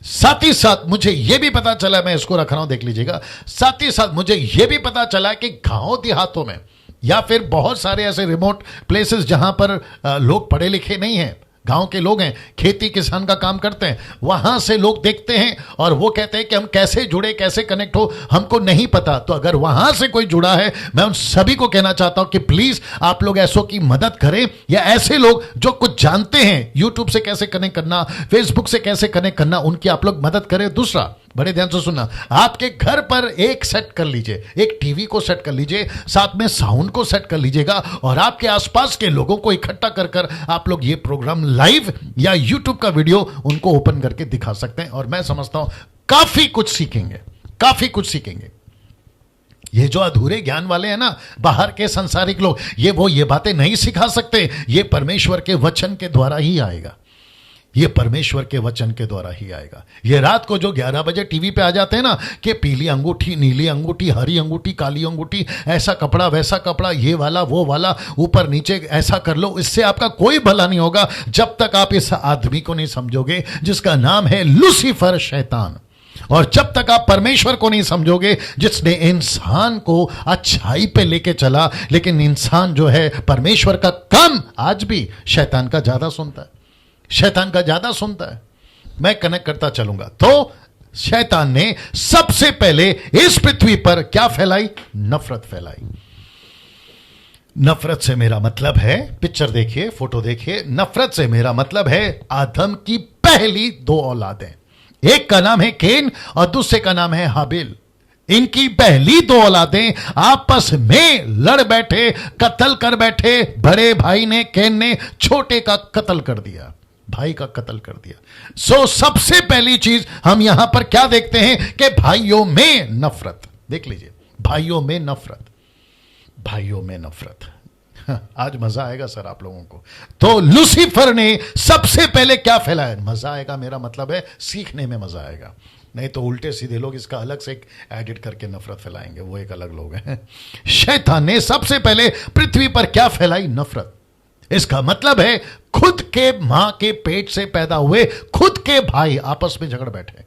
साथ ही साथ मुझे यह भी पता चला, मैं इसको रख रहा हूं देख लीजिएगा, साथ ही साथ मुझे यह भी पता चला कि गांव देहातों में या फिर बहुत सारे ऐसे रिमोट प्लेसेस जहां पर लोग पढ़े लिखे नहीं हैं, गांव के लोग हैं, खेती किसान का काम करते हैं, वहां से लोग देखते हैं और वो कहते हैं कि हम कैसे जुड़े, कैसे कनेक्ट हो, हमको नहीं पता। तो अगर वहां से कोई जुड़ा है, मैं उन सभी को कहना चाहता हूं कि प्लीज आप लोग ऐसों की मदद करें, या ऐसे लोग जो कुछ जानते हैं यूट्यूब से कैसे कनेक्ट करना, फेसबुक से कैसे कनेक्ट करना, उनकी आप लोग मदद करें। दूसरा, बड़े ध्यान से सुनना, आपके घर पर एक सेट कर लीजिए, एक टीवी को सेट कर लीजिए, साथ में साउंड को सेट कर लीजिएगा और आपके आसपास के लोगों को इकट्ठा कर कर आप लोग ये प्रोग्राम लाइव या यूट्यूब का वीडियो उनको ओपन करके दिखा सकते हैं। और मैं समझता हूं काफी कुछ सीखेंगे, काफी कुछ सीखेंगे। ये जो अधूरे ज्ञान वाले हैं ना, बाहर के संसारिक लोग, ये बातें नहीं सिखा सकते, ये परमेश्वर के वचन के द्वारा ही आएगा, ये परमेश्वर के वचन के द्वारा ही आएगा। ये रात को जो 11 बजे टीवी पे आ जाते हैं ना कि पीली अंगूठी, नीली अंगूठी, हरी अंगूठी, काली अंगूठी, ऐसा कपड़ा, वैसा कपड़ा, ये वाला, वो वाला, ऊपर नीचे ऐसा कर लो, इससे आपका कोई भला नहीं होगा जब तक आप इस आदमी को नहीं समझोगे जिसका नाम है लूसीफर, शैतान। और जब तक आप परमेश्वर को नहीं समझोगे जिसने इंसान को अच्छाई पे लेके चला, लेकिन इंसान जो है परमेश्वर का कम आज भी शैतान का ज्यादा सुनता है, शैतान का ज्यादा सुनता है। मैं कनेक्ट करता चलूंगा। तो शैतान ने सबसे पहले इस पृथ्वी पर क्या फैलाई? नफरत फैलाई। नफरत से मेरा मतलब है, पिक्चर देखिए, फोटो देखिए, नफरत से मेरा मतलब है आदम की पहली 2 औलादें। एक का नाम है केन और दूसरे का नाम है हाबिल। इनकी पहली 2 औलादें आपस में लड़ बैठे, कत्ल कर बैठे। बड़े भाई ने, केन ने, छोटे का कत्ल कर दिया, भाई का कत्ल कर दिया। सो सबसे पहली चीज हम यहां पर क्या देखते हैं कि भाइयों में नफरत। देख लीजिए, भाइयों में नफरत, भाइयों में नफरत। आज मजा आएगा सर आप लोगों को। तो लूसीफर ने सबसे पहले क्या फैलाया? मजा आएगा, मेरा मतलब है सीखने में मजा आएगा, नहीं तो उल्टे सीधे लोग इसका अलग से एडिट करके नफरत फैलाएंगे, वो एक अलग लोग हैं। शैतान ने सबसे पहले पृथ्वी पर क्या फैलाई? नफरत। इसका मतलब है खुद के मां के पेट से पैदा हुए खुद के भाई आपस में झगड़ बैठे।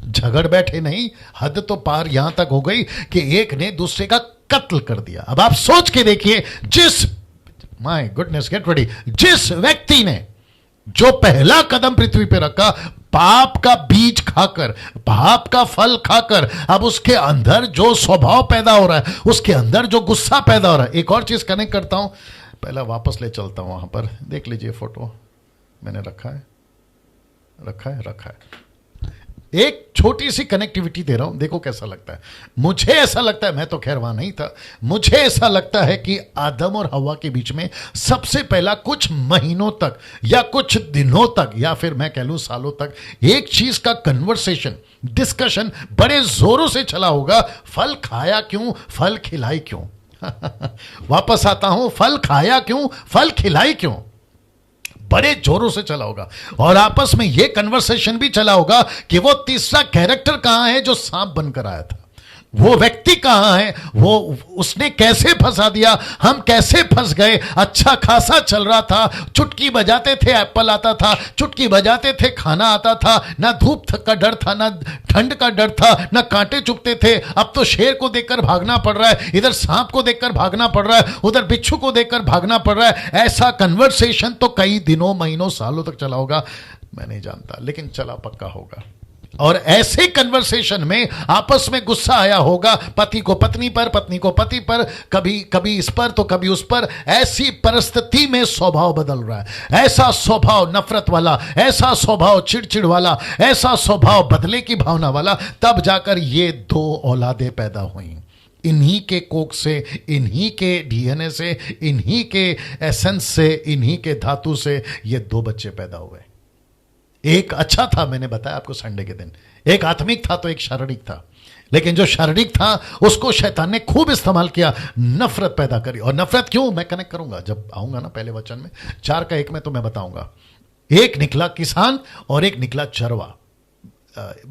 झगड़ बैठे नहीं, हद तो पार यहां तक हो गई कि एक ने दूसरे का कत्ल कर दिया। अब आप सोच के देखिए, जिस, माय गुडनेस, गेट रेडी, जिस व्यक्ति ने जो पहला कदम पृथ्वी पे रखा, पाप का बीज खाकर, पाप का फल खाकर, अब उसके अंदर जो स्वभाव पैदा हो रहा है, उसके अंदर जो गुस्सा पैदा हो रहा है। एक और चीज कनेक्ट करता हूं, पहला वापस ले चलता हूं, वहां पर देख लीजिए फोटो मैंने रखा है, रखा है, रखा है। एक छोटी सी कनेक्टिविटी दे रहा हूं, देखो कैसा लगता है। मुझे ऐसा लगता है, मैं तो खैर वहां नहीं था, मुझे ऐसा लगता है कि आदम और हवा के बीच में सबसे पहला कुछ महीनों तक या कुछ दिनों तक या फिर मैं कह लूं सालों तक एक चीज का कन्वर्सेशन, डिस्कशन बड़े जोरों से चला होगा। फल खाया क्यों, फल खिलाई क्यों? वापस आता हूं, फल खाया क्यों, फल खिलाई क्यों? बड़े जोरों से चला होगा। और आपस में यह कन्वर्सेशन भी चला होगा कि वो तीसरा कैरेक्टर कहां है जो सांप बनकर आया था, वो व्यक्ति कहां है, वो उसने कैसे फंसा दिया, हम कैसे फंस गए। अच्छा खासा चल रहा था, चुटकी बजाते थे एप्पल आता था, चुटकी बजाते थे खाना आता था, ना धूप का डर था, ना ठंड का डर था, ना कांटे चुभते थे। अब तो शेर को देखकर भागना पड़ रहा है, इधर सांप को देखकर भागना पड़ रहा है, उधर बिच्छू को देखकर भागना पड़ रहा है। ऐसा कन्वर्सेशन तो कई दिनों, महीनों, सालों तक चला होगा, मैं नहीं जानता, लेकिन चला पक्का होगा। और ऐसे कन्वर्सेशन में आपस में गुस्सा आया होगा, पति को पत्नी पर, पत्नी को पति पर, कभी कभी इस पर तो कभी उस पर। ऐसी परिस्थिति में स्वभाव बदल रहा है। ऐसा स्वभाव नफरत वाला, ऐसा स्वभाव चिड़चिड़ वाला, ऐसा स्वभाव बदले की भावना वाला, तब जाकर ये दो औलादें पैदा हुई। इन्हीं के कोख से, इन्हीं के डीएनए से, इन्हीं के एसेंस से, इन्हीं के धातु से ये दो बच्चे पैदा हुए। एक अच्छा था, मैंने बताया आपको संडे के दिन, एक आत्मिक था तो एक शारीरिक था। लेकिन जो शारीरिक था उसको शैतान ने खूब इस्तेमाल किया, नफरत पैदा करी। और नफरत क्यों, मैं कनेक्ट करूंगा जब आऊंगा ना पहले वचन में, 4 का 1 में तो मैं बताऊंगा। एक निकला किसान और एक निकला चरवा।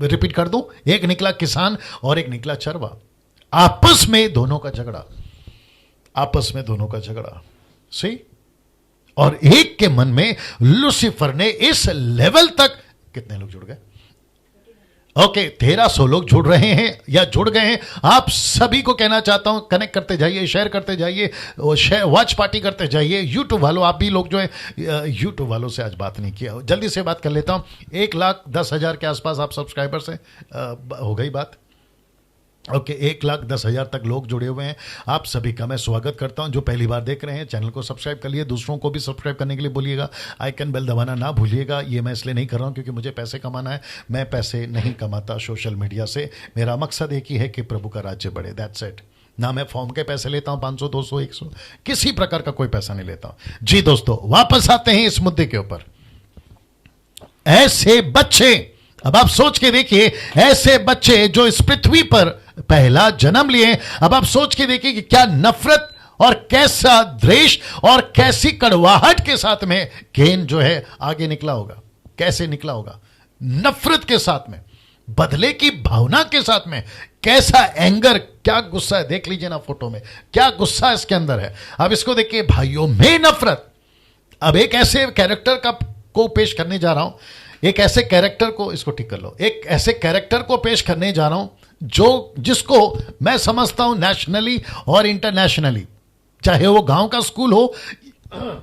रिपीट कर दूं, एक निकला किसान और एक निकला चरवा। आपस में दोनों का झगड़ा, आपस में दोनों का झगड़ा। सही। और एक के मन में लूसीफर ने इस लेवल तक, कितने लोग जुड़ गए? ओके, 1300 लोग जुड़ रहे हैं या जुड़ गए हैं। आप सभी को कहना चाहता हूं, कनेक्ट करते जाइए, शेयर करते जाइए, वॉच पार्टी करते जाइए। यूट्यूब वालों, आप भी लोग जो है, यूट्यूब वालों से आज बात नहीं किया, जल्दी से बात कर लेता हूं। 1,10,000 के आसपास आप सब्सक्राइबर से हो गई बात। ओके, 1,10,000 तक लोग जुड़े हुए हैं। आप सभी का मैं स्वागत करता हूं। जो पहली बार देख रहे हैं, चैनल को सब्सक्राइब कर लिए, दूसरों को भी सब्सक्राइब करने के लिए बोलिएगा। आइकन बेल दबाना ना भूलिएगा। ये मैं इसलिए नहीं कर रहा हूं क्योंकि मुझे पैसे कमाना है। मैं पैसे नहीं कमाता सोशल मीडिया से। मेरा मकसद एक ही है कि प्रभु का राज्य बढ़े, दैट्स इट। ना मैं फॉर्म के पैसे लेता हूं, 500, 200, 100, किसी प्रकार का कोई पैसा नहीं लेता हूं। जी दोस्तों, वापस आते हैं इस मुद्दे के ऊपर। ऐसे बच्चे, अब आप सोच के देखिए, ऐसे बच्चे जो इस पृथ्वी पर पहला जन्म लिए, अब आप सोच के देखिए कि क्या नफरत और कैसा द्वेष और कैसी कड़वाहट के साथ में केन जो है आगे निकला होगा। कैसे निकला होगा? नफरत के साथ में, बदले की भावना के साथ में। कैसा एंगर, क्या गुस्सा है, देख लीजिए ना फोटो में, क्या गुस्सा इसके अंदर है। अब इसको देखिए भाइयों, में नफरत। अब एक ऐसे कैरेक्टर का को पेश करने जा रहा हूं, एक ऐसे कैरेक्टर को, इसको ठीक कर लो, एक ऐसे कैरेक्टर को पेश करने जा रहा हूं जिसको मैं समझता हूं नेशनली और इंटरनेशनली, चाहे वो गांव का स्कूल हो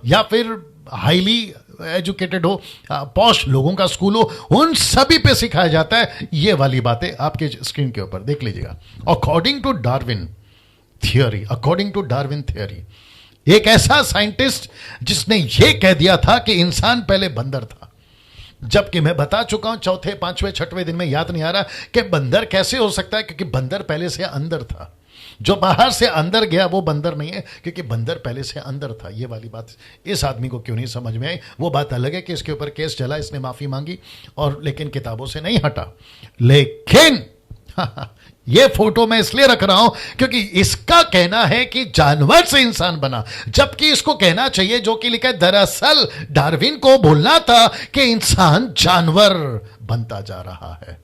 या फिर हाईली एजुकेटेड हो, पॉश लोगों का स्कूल हो, उन सभी पे सिखाया जाता है ये वाली बातें। आपके स्क्रीन के ऊपर देख लीजिएगा। According to Darwin theory, according to Darwin theory, एक ऐसा साइंटिस्ट जिसने ये कह दिया था कि इंसान पहले बंदर था। जबकि मैं बता चुका हूं 4, 5, 6वें दिन में, याद नहीं आ रहा कि बंदर कैसे हो सकता है, क्योंकि बंदर पहले से अंदर था। जो बाहर से अंदर गया वो बंदर नहीं है, क्योंकि बंदर पहले से अंदर था। ये वाली बात इस आदमी को क्यों नहीं समझ में आई, वो बात अलग है कि इसके ऊपर केस चला, इसने माफी मांगी और लेकिन किताबों से नहीं हटा। लेकिन ये फोटो मैं इसलिए रख रहा हूं क्योंकि इसका कहना है कि जानवर से इंसान बना, जबकि इसको कहना चाहिए जो कि लिखा है, दरअसल डार्विन को बोलना था कि इंसान जानवर बनता जा रहा है।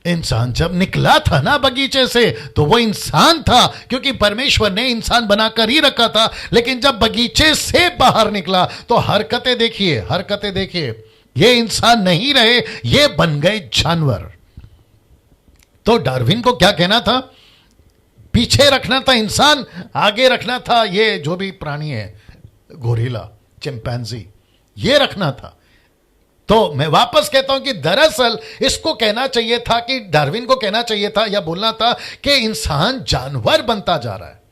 इंसान जब निकला था ना बगीचे से तो वो इंसान था, क्योंकि परमेश्वर ने इंसान बनाकर ही रखा था। लेकिन जब बगीचे से बाहर निकला तो हरकतें देखिए, हरकतें देखिए, ये इंसान नहीं रहे, ये बन गए जानवर। तो डार्विन को क्या कहना था? पीछे रखना था इंसान, आगे रखना था ये जो भी प्राणी है, गोरिल्ला, चिंपैंजी, ये रखना था। तो मैं वापस कहता हूं कि दरअसल इसको कहना चाहिए था, कि डार्विन को कहना चाहिए था या बोलना था कि इंसान जानवर बनता जा रहा है।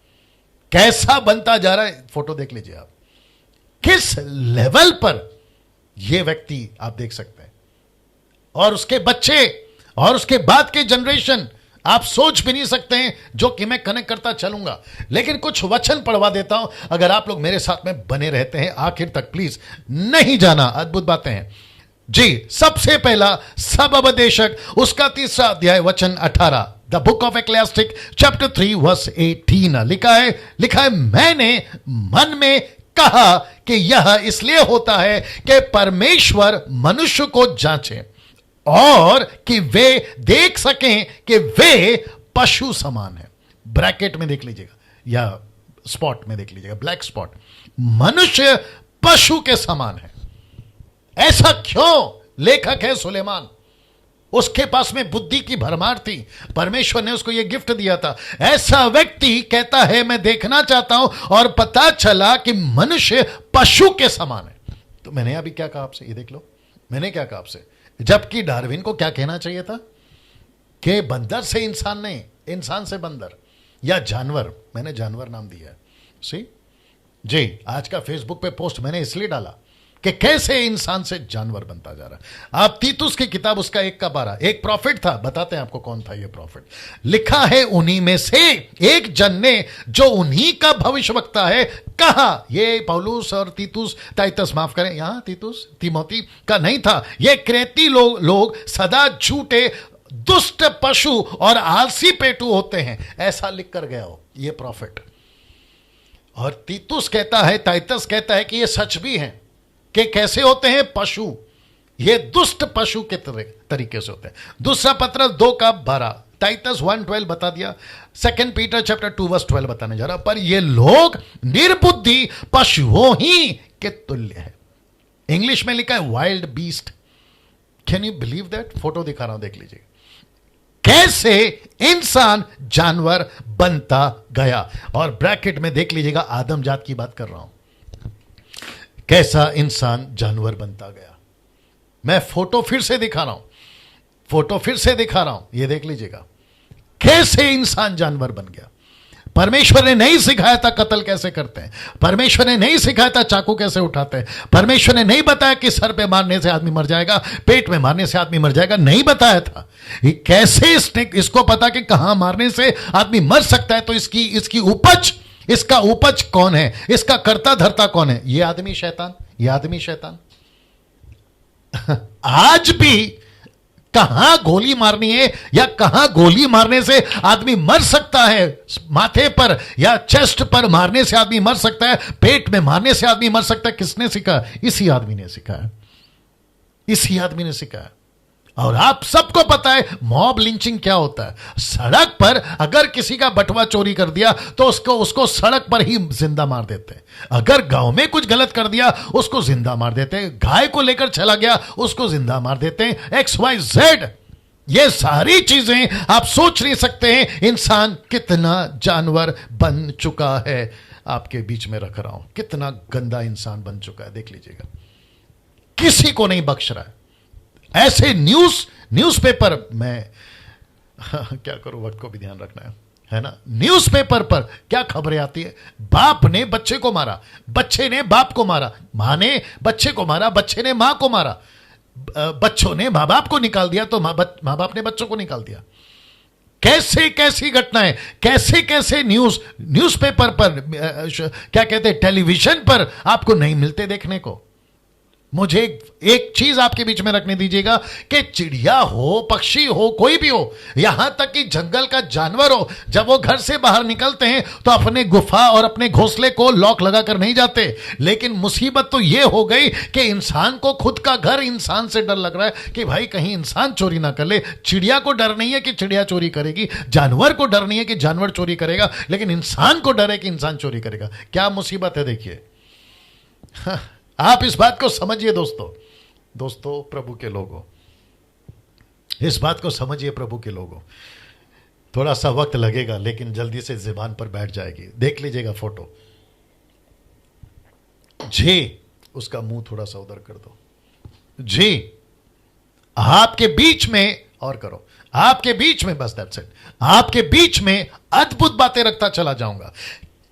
कैसा बनता जा रहा है, फोटो देख लीजिए आप, किस लेवल पर यह व्यक्ति आप देख सकते हैं। और उसके बच्चे और उसके बाद के जनरेशन आप सोच भी नहीं सकते हैं, जो कि मैं कनेक्ट करता चलूंगा। लेकिन कुछ वचन पढ़वा देता हूं, अगर आप लोग मेरे साथ में बने रहते हैं आखिर तक, प्लीज नहीं जाना, अद्भुत बातें हैं जी। सबसे पहला सबोपदेशक, उसका 3रा अध्याय वचन 18, the book of Ecclesiastic chapter 3 verse 18 लिखा है, मैंने मन में कहा कि यह इसलिए होता है कि परमेश्वर मनुष्य को जांचे और कि वे देख सकें कि वे पशु समान है। ब्रैकेट में देख लीजिएगा या स्पॉट में देख लीजिएगा, ब्लैक स्पॉट, मनुष्य पशु के समान है। ऐसा क्यों? लेखक है सुलेमान, उसके पास में बुद्धि की भरमार थी, परमेश्वर ने उसको यह गिफ्ट दिया था। ऐसा व्यक्ति कहता है मैं देखना चाहता हूं, और पता चला कि मनुष्य पशु के समान है। तो मैंने अभी क्या कहा आपसे, ये देख लो, मैंने क्या कहा आपसे, जबकि डार्विन को क्या कहना चाहिए था कि बंदर से इंसान नहीं, इंसान से बंदर या जानवर। मैंने जानवर नाम दिया है। सी जी, आज का फेसबुक पे पोस्ट मैंने इसलिए डाला कि कैसे इंसान से जानवर बनता जा रहा है। आप तीतुस की किताब उसका 1:12, एक प्रॉफिट था, बताते हैं आपको कौन था ये प्रॉफिट। लिखा है उन्हीं में से एक जन ने जो उन्हीं का भविष्यवक्ता है कहा। ये पौलुस और तीतुस, टाइटस माफ करें, यहां तीतुस तिमोथी का नहीं था। ये क्रेती लोग सदा झूठे, दुष्ट, पशु और आलसी पेटू होते हैं, ऐसा लिख कर गया हो ये प्रॉफिट। और तीतुस कहता है, टाइटस कहता है कि ये सच भी है कि कैसे होते हैं पशु, ये दुष्ट पशु के तरीके से होते हैं। दूसरा पत्र 2:12, टाइटस 1:12 बता दिया। 2 पीटर चैप्टर 2:12 बताने जा रहा। पर ये लोग निर्बुद्धि पशुओं ही के तुल्य है। इंग्लिश में लिखा है wild beast. Can you believe that? Photo दिखा रहा हूं, देख लीजिए कैसे इंसान जानवर बनता गया। और ब्रैकेट में देख लीजिएगा, आदम जात की बात कर रहा हूं, कैसा इंसान जानवर बनता गया। मैं फोटो फिर से दिखा रहा हूं, फोटो फिर से दिखा रहा हूं, ये देख लीजिएगा कैसे इंसान जानवर बन गया। परमेश्वर ने नहीं सिखाया था कत्ल कैसे करते हैं, परमेश्वर ने नहीं सिखाया था चाकू कैसे उठाते हैं, परमेश्वर ने नहीं बताया कि सर पे मारने से आदमी मर जाएगा, पेट में मारने से आदमी मर जाएगा, नहीं बताया था। कैसे इसको पता कि कहां मारने से आदमी मर सकता है। तो इसकी उपज, इसका उपज कौन है, इसका कर्ता धर्ता कौन है? ये आदमी शैतान, ये आदमी शैतान। आज भी कहां गोली मारनी है या कहां गोली मारने से आदमी मर सकता है, माथे पर या चेस्ट पर मारने से आदमी मर सकता है, पेट में मारने से आदमी मर सकता है, किसने सिखाया? इसी आदमी ने सिखाया, इसी आदमी ने सिखाया। और आप सबको पता है मॉब लिंचिंग क्या होता है। सड़क पर अगर किसी का बटुआ चोरी कर दिया तो उसको सड़क पर ही जिंदा मार देते हैं। अगर गांव में कुछ गलत कर दिया उसको जिंदा मार देते हैं। गाय को लेकर चला गया उसको जिंदा मार देते हैं। XYZ, ये सारी चीजें आप सोच नहीं सकते हैं इंसान कितना जानवर बन चुका है। आपके बीच में रख रहा हूं, कितना गंदा इंसान बन चुका है, देख लीजिएगा। किसी को नहीं बख्श रहा है। ऐसे न्यूज़पेपर में क्या करूं, वक्त को भी ध्यान रखना है ना। न्यूज़पेपर पर क्या खबरें आती है? बाप ने बच्चे को मारा, बच्चे ने बाप को मारा, मां ने बच्चे को मारा, बच्चे ने मां को मारा, बच्चों ने मां बाप को निकाल दिया तो मां बाप ने बच्चों को निकाल दिया। कैसे कैसी घटनाएं, कैसे कैसे न्यूज़पेपर पर, क्या कहते हैं, टेलीविजन पर आपको नहीं मिलते देखने को। मुझे एक चीज आपके बीच में रखने दीजिएगा कि चिड़िया हो, पक्षी हो, कोई भी हो, यहां तक कि जंगल का जानवर हो, जब वो घर से बाहर निकलते हैं तो अपने गुफा और अपने घोंसले को लॉक लगाकर नहीं जाते। लेकिन मुसीबत तो ये हो गई कि इंसान को खुद का घर इंसान से डर लग रहा है कि भाई कहीं इंसान चोरी ना कर ले। चिड़िया को डर नहीं है कि चिड़िया चोरी करेगी, जानवर को डर नहीं है कि जानवर चोरी करेगा, लेकिन इंसान को डर है कि इंसान चोरी करेगा। क्या मुसीबत है देखिए। आप इस बात को समझिए दोस्तों, प्रभु के लोगों, इस बात को समझिए प्रभु के लोगों। थोड़ा सा वक्त लगेगा लेकिन जल्दी से ज़बान पर बैठ जाएगी। देख लीजिएगा फोटो। जी, उसका मुंह थोड़ा सा उधर कर दो। जी, आपके बीच में और करो, आपके बीच में, बस दैट्स इट, आपके बीच में अद्भुत बातें रखता चला जाऊंगा।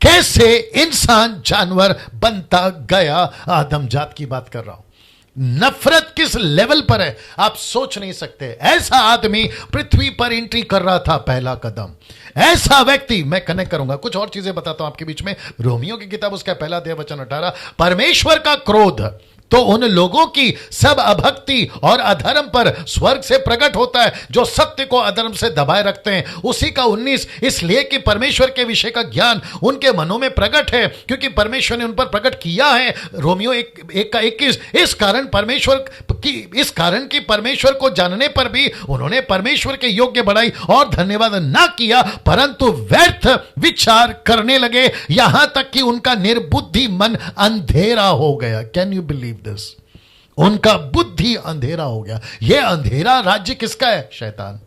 कैसे इंसान जानवर बनता गया, आदम जात की बात कर रहा हूं। नफरत किस लेवल पर है आप सोच नहीं सकते। ऐसा आदमी पृथ्वी पर एंट्री कर रहा था, पहला कदम। ऐसा व्यक्ति, मैं कनेक्ट करूंगा, कुछ और चीजें बताता हूं आपके बीच में। रोमियो की किताब उसका 1:18, परमेश्वर का क्रोध तो उन लोगों की सब अभक्ति और अधर्म पर स्वर्ग से प्रकट होता है जो सत्य को अधर्म से दबाए रखते हैं। उसी का 19, इसलिए कि परमेश्वर के विषय का ज्ञान उनके मनों में प्रकट है क्योंकि परमेश्वर ने उन पर प्रकट किया है। रोमियो 1:21, इस कारण की परमेश्वर को जानने पर भी उन्होंने परमेश्वर के योग्य बढ़ाई और धन्यवाद ना किया, परंतु व्यर्थ विचार करने लगे, यहां तक कि उनका निर्बुद्धि मन अंधेरा हो गया। Can you believe this? उनका बुद्धि अंधेरा हो गया। यह अंधेरा राज्य किसका है? शैतान।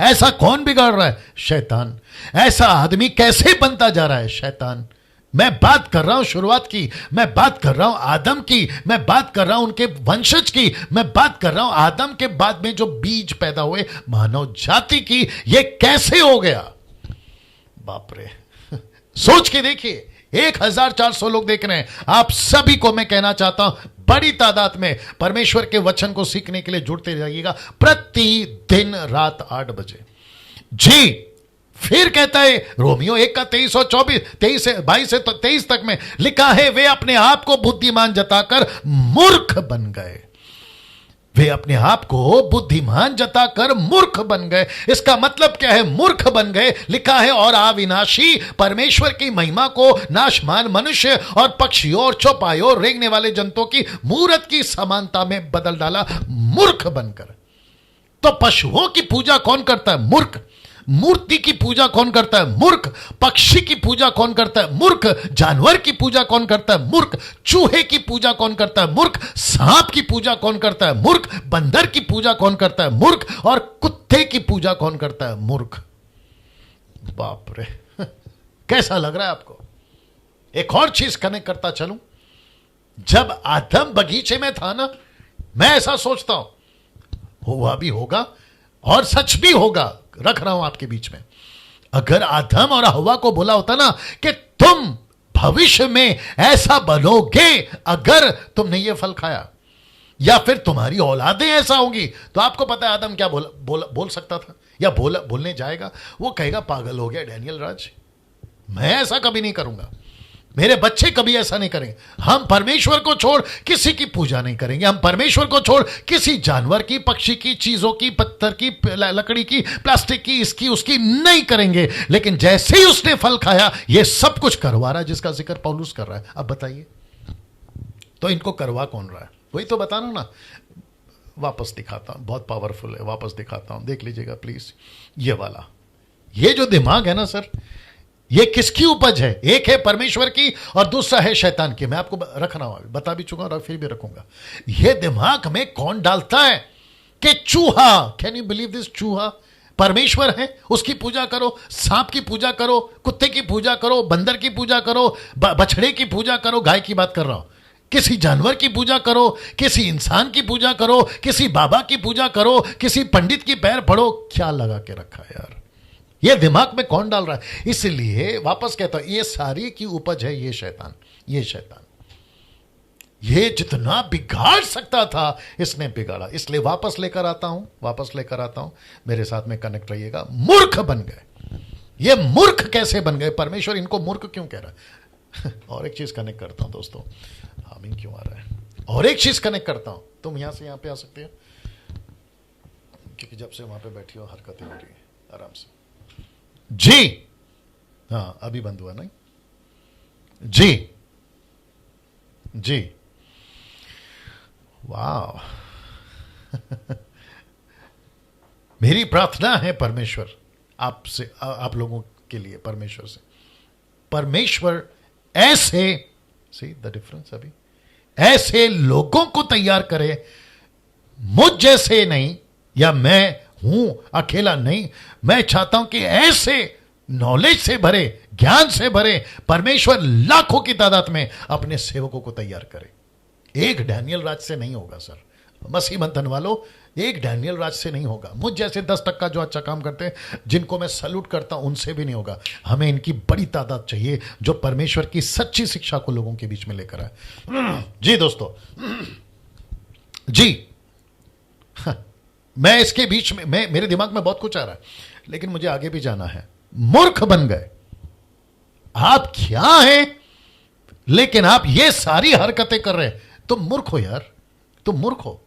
ऐसा कौन बिगाड़ रहा है? शैतान। ऐसा आदमी कैसे बनता जा रहा है? शैतान। मैं बात कर रहा हूं शुरुआत की, मैं बात कर रहा हूं आदम की, मैं बात कर रहा हूं उनके वंशज की, मैं बात कर रहा हूं आदम के बाद में जो बीज पैदा हुए मानव जाति की। यह कैसे हो गया? बाप रे, सोच के देखिए। 1400 लोग देख रहे हैं। आप सभी को मैं कहना चाहता हूं, बड़ी तादाद में परमेश्वर के वचन को सीखने के लिए जुड़ते रहिएगा प्रतिदिन रात 8 बजे। जी, फिर कहता है रोमियो 1 का 23 और 22 से 23 तक में लिखा है, वे अपने आप को बुद्धिमान जताकर मूर्ख बन गए। वे अपने आप को बुद्धिमान जताकर मूर्ख बन गए। इसका मतलब क्या है? मूर्ख बन गए। लिखा है, और अविनाशी परमेश्वर की महिमा को नाशमान मनुष्य और पक्षियों और चौपायों और रेंगने वाले जंतुओं की मूरत की समानता में बदल डाला, मूर्ख बनकर। तो पशुओं की पूजा कौन करता है? मूर्ख। मूर्ति की पूजा कौन करता है? मूर्ख। पक्षी की पूजा कौन करता है? मूर्ख। जानवर की पूजा कौन करता है? मूर्ख। चूहे की पूजा कौन करता है? मूर्ख। सांप की पूजा कौन करता है? मूर्ख। बंदर की पूजा कौन करता है? मूर्ख। और कुत्ते की पूजा कौन करता है? मूर्ख। बाप रे, कैसा लग रहा है आपको? एक और चीज कनेक्ट करता चलूं, जब आदम बगीचे में था ना, मैं ऐसा सोचता हूं हुआ भी होगा और सच भी होगा, रख रहा हूं आपके बीच में। अगर आदम और हवा को बोला होता ना कि तुम भविष्य में ऐसा बनोगे अगर तुमने ये फल खाया, या फिर तुम्हारी औलादें ऐसा होंगी, तो आपको पता है आदम क्या बोल सकता था या बोलने जाएगा? वो कहेगा पागल हो गया डैनियल राज, मैं ऐसा कभी नहीं करूंगा, मेरे बच्चे कभी ऐसा नहीं करेंगे। हम परमेश्वर को छोड़ किसी की पूजा नहीं करेंगे, हम परमेश्वर को छोड़ किसी जानवर की, पक्षी की, चीजों की, पत्थर की, लकड़ी की, प्लास्टिक की, इसकी उसकी नहीं करेंगे। लेकिन जैसे ही उसने फल खाया, ये सब कुछ करवा रहा है जिसका जिक्र पौलुस कर रहा है। अब बताइए, तो इनको करवा कौन रहा है? वही तो बताना ना। वापस दिखाता हूं, बहुत पावरफुल है, वापस दिखाता हूं, देख लीजिएगा प्लीज। ये वाला, ये जो दिमाग है ना सर, ये किसकी उपज है? एक है परमेश्वर की और दूसरा है शैतान की। मैं आपको रख रहा हूं, बता भी चुका और फिर भी रखूंगा। ये दिमाग में कौन डालता है कि चूहा, कैन यू बिलीव दिस, चूहा परमेश्वर है, उसकी पूजा करो, सांप की पूजा करो, कुत्ते की पूजा करो, बंदर की पूजा करो, बछड़े की पूजा करो, गाय की बात कर रहा हूं, किसी जानवर की पूजा करो, किसी इंसान की पूजा करो, किसी बाबा की पूजा करो, किसी पंडित की पैर पड़ो। क्या लगा के रखा है यार? ये दिमाग में कौन डाल रहा है? इसलिए वापस कहता हूं, ये सारी की उपज है ये शैतान। ये शैतान, ये जितना बिगाड़ सकता था इसने बिगाड़ा। इसलिए वापस लेकर आता हूं, मेरे साथ में कनेक्ट रहिएगा। मूर्ख बन गए। ये मूर्ख कैसे बन गए? परमेश्वर इनको मूर्ख क्यों कह रहा है? और एक चीज कनेक्ट करता हूं दोस्तों, हामिंग क्यों आ रहा है? और एक चीज कनेक्ट करता हूं, तुम यहां से यहां पे आ सकते हो, क्योंकि जब से वहां पे बैठी हो हरकतें हो रही है, आराम से। जी हाँ, अभी बंद हुआ नहीं? जी जी, वाह। मेरी प्रार्थना है परमेश्वर आपसे, आप लोगों के लिए, परमेश्वर से, परमेश्वर ऐसे, सी द डिफरेंस, अभी ऐसे लोगों को तैयार करे, मुझ जैसे नहीं, या मैं हूं अकेला नहीं, मैं चाहता हूं कि ऐसे नॉलेज से भरे, ज्ञान से भरे परमेश्वर लाखों की तादाद में अपने सेवकों को तैयार करे। एक डैनियल राज से नहीं होगा सर, मसीह मंथन वालों, एक डैनियल राज से नहीं होगा। मुझ जैसे 10% जो अच्छा काम करते हैं, जिनको मैं सैल्यूट करता हूं, उनसे भी नहीं होगा। हमें इनकी बड़ी तादाद चाहिए जो परमेश्वर की सच्ची शिक्षा को लोगों के बीच में लेकर आए। जी दोस्तों, जी मैं इसके बीच में, मेरे दिमाग में बहुत कुछ आ रहा है, लेकिन मुझे आगे भी जाना है। मूर्ख बन गए। आप क्या हैं, लेकिन आप ये सारी हरकतें कर रहे हैं, तुम मूर्ख हो यार, तुम मूर्ख हो।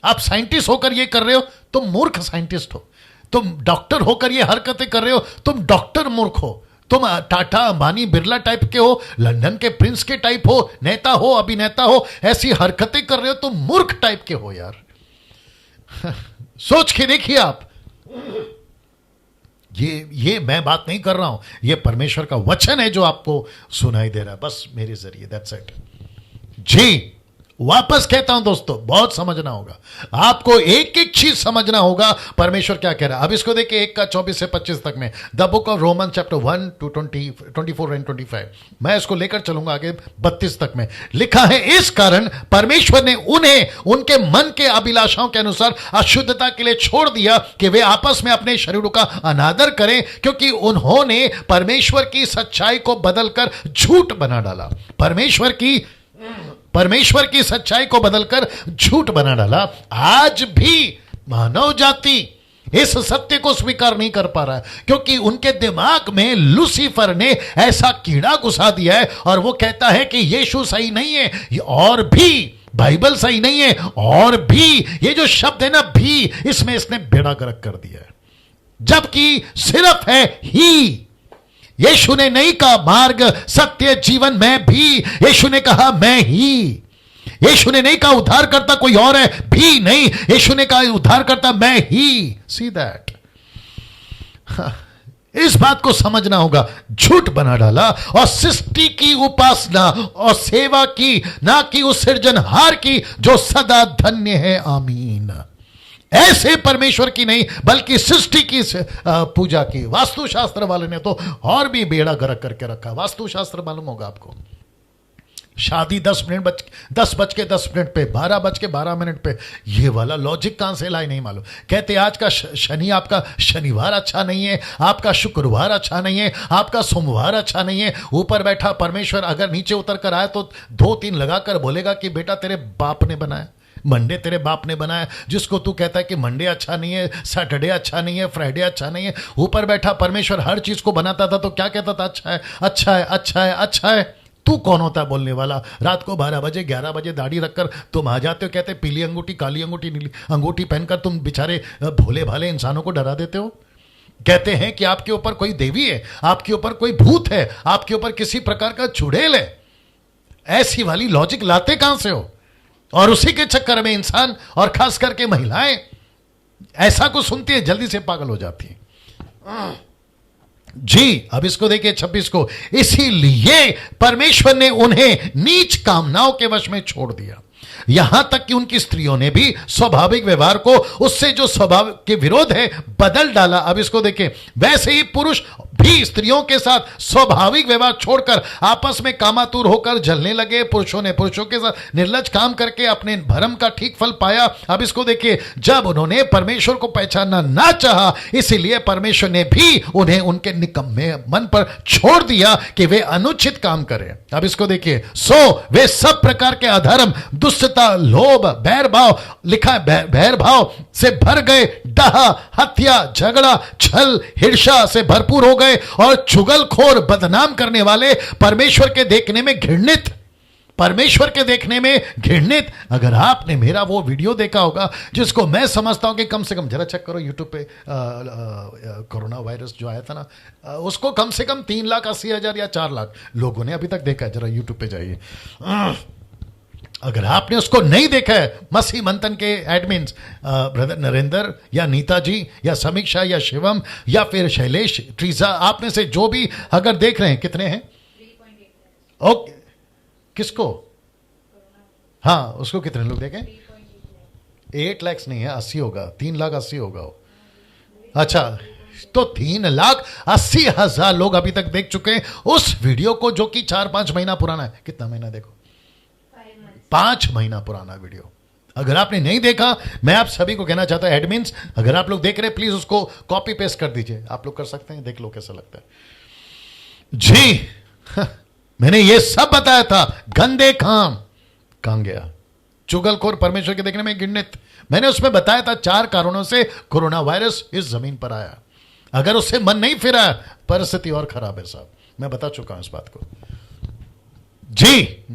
आप साइंटिस्ट होकर ये कर रहे हो, तुम मूर्ख साइंटिस्ट हो। तुम डॉक्टर होकर ये हरकतें कर रहे हो, तुम डॉक्टर मूर्ख हो। तुम टाटा, अंबानी, बिरला टाइप के हो, लंदन के प्रिंस के टाइप हो, नेता हो, अभिनेता हो, ऐसी हरकतें कर रहे हो, तुम मूर्ख टाइप के हो यार। सोच के देखिए आप। ये मैं बात नहीं कर रहा हूं, ये परमेश्वर का वचन है जो आपको सुनाई दे रहा है, बस मेरे जरिए, दैट्स इट। जी, वापस कहता हूं दोस्तों, बहुत समझना होगा, आपको एक एक चीज समझना होगा परमेश्वर क्या कह रहा है। अब इसको देखिए 1 से 25 तक में, the book of Roman chapter 1 to 24 and 25, मैं इसको लेकर चलूंगा आगे 32 तक में लिखा है, इस कारण परमेश्वर ने उन्हें उनके मन के अभिलाषाओं के अनुसार अशुद्धता के लिए छोड़ दिया कि वे आपस में अपने शरीरों का अनादर करें, क्योंकि उन्होंने परमेश्वर की सच्चाई को बदलकर झूठ बना डाला। परमेश्वर की सच्चाई को बदलकर झूठ बना डाला। आज भी मानव जाति इस सत्य को स्वीकार नहीं कर पा रहा है, क्योंकि उनके दिमाग में लूसीफर ने ऐसा कीड़ा घुसा दिया है और वो कहता है कि यीशु सही नहीं है, और भी बाइबल सही नहीं है, और भी ये जो शब्द है ना भी, इसमें इसने बेड़ा गर्क कर दिया है, जबकि सिर्फ है ही। यीशु ने नहीं कहा मार्ग सत्य जीवन मैं भी, यीशु ने कहा मैं ही। यीशु ने नहीं कहा उद्धारकर्ता कोई और है भी नहीं, यीशु ने कहा उद्धारकर्ता मैं ही। सी दैट, इस बात को समझना होगा। झूठ बना डाला और सृष्टि की उपासना और सेवा की, ना कि उस सृजनहार की जो सदा धन्य है। आमीन। ऐसे परमेश्वर की नहीं बल्कि सृष्टि की पूजा की। वास्तुशास्त्र वाले ने तो और भी बेड़ा गर्क करके रखा। वास्तुशास्त्र मालूम होगा आपको, शादी 10 बज के 10 मिनट पे, 12 बज के 12 मिनट पे, ये वाला लॉजिक कहां से लाए नहीं मालूम। कहते आज का शनि, आपका शनिवार अच्छा नहीं है, आपका शुक्रवार अच्छा नहीं है, आपका सोमवार अच्छा नहीं है। ऊपर बैठा परमेश्वर अगर नीचे उतर कर आए तो 2-3 लगाकर बोलेगा कि बेटा तेरे बाप ने बनाया, मंडे तेरे बाप ने बनाया। जिसको तू कहता है कि मंडे अच्छा नहीं है, सैटरडे अच्छा नहीं है, फ्राइडे अच्छा नहीं है, ऊपर बैठा परमेश्वर हर चीज को बनाता था तो क्या कहता था? अच्छा है, अच्छा है, अच्छा है, अच्छा है। तू कौन होता है बोलने वाला? रात को 12 बजे 11 बजे दाढ़ी रखकर तुम आ जाते हो, कहते पीली अंगूठी, काली अंगूठी, नीली अंगूठी पहनकर तुम बेचारे भोले भाले इंसानों को डरा देते हो। कहते हैं कि आपके ऊपर कोई देवी है, आपके ऊपर कोई भूत है, आपके ऊपर किसी प्रकार का चुड़ैल है। ऐसी वाली लॉजिक लाते कहां से हो? और उसी के चक्कर में इंसान और खास करके महिलाएं ऐसा को सुनती है जल्दी से पागल हो जाती है। जी, अब इसको देखिए 26 को, इसीलिए परमेश्वर ने उन्हें नीच कामनाओं के वश में छोड़ दिया, यहां तक कि उनकी स्त्रियों ने भी स्वाभाविक व्यवहार को उससे जो स्वभाव के विरोध है बदल डाला। अब इसको देखें, वैसे ही पुरुष भी स्त्रियों के साथ स्वाभाविक व्यवहार छोड़कर आपस में कामातुर होकर जलने लगे। पुरुषों ने पुरुषों के साथ निर्लज काम करके अपने भरम का ठीक फल पाया। अब इसको देखिए, जब उन्होंने परमेश्वर को पहचानना ना चाहा, इसीलिए परमेश्वर ने भी उन्हें उनके निकम्मे मन पर छोड़ दिया कि वे अनुचित काम करें। अब इसको देखिए, सो वे सब प्रकार के अधर्म, दुष्टता, लोभ, बैरभाव, लिखा है बैरभाव से भर गए, डहा, हत्या, झगड़ा, छल, हिर्षा से भरपूर हो गए और चुगलखोर, बदनाम करने वाले, परमेश्वर के देखने में घृणित, परमेश्वर के देखने में घृणित। अगर आपने मेरा वो वीडियो देखा होगा जिसको मैं समझता हूं कि कम से कम, जरा चेक करो यूट्यूब पे, कोरोना वायरस जो आया था ना, उसको कम से कम 3,80,000 या 4 लाख लोगों ने अभी तक देखा है। जरा यूट्यूब पे जाइए, अगर आपने उसको नहीं देखा है, मसीह मंथन के एडमिन्स ब्रदर नरेंद्र या नीता जी या समीक्षा या शिवम या फिर शैलेश, ट्रीजा, आप में से जो भी अगर देख रहे हैं, कितने हैं? 3.8 ओके, किसको? हाँ, उसको कितने लोग देखें? 8 लाख नहीं है, 80 होगा, 3,80,000 होगा। अच्छा, तो 3,80,000 लोग अभी तक देख चुके हैं उस वीडियो को, जो कि 4-5 महीना पुराना है। कितना महीना? देखो, 5 महीना पुराना वीडियो। अगर आपने नहीं देखा, मैं आप सभी को कहना चाहता हूं, एडमिन्स, अगर आप लोग देख रहे हैं, प्लीज उसको कॉपी पेस्ट कर दीजिए। आप लोग कर सकते हैं, देख लो कैसा लगता है। जी, मैंने ये सब बताया था। गंदे काम कहां गया? चुगलखोर, परमेश्वर के देखने में घृणित। मैंने उसमें बताया था 4 कारणों से कोरोना वायरस इस जमीन पर आया। अगर उससे मन नहीं फिरा, परिस्थिति और खराब है साहब। मैं बता चुका हूं इस बात को। जी,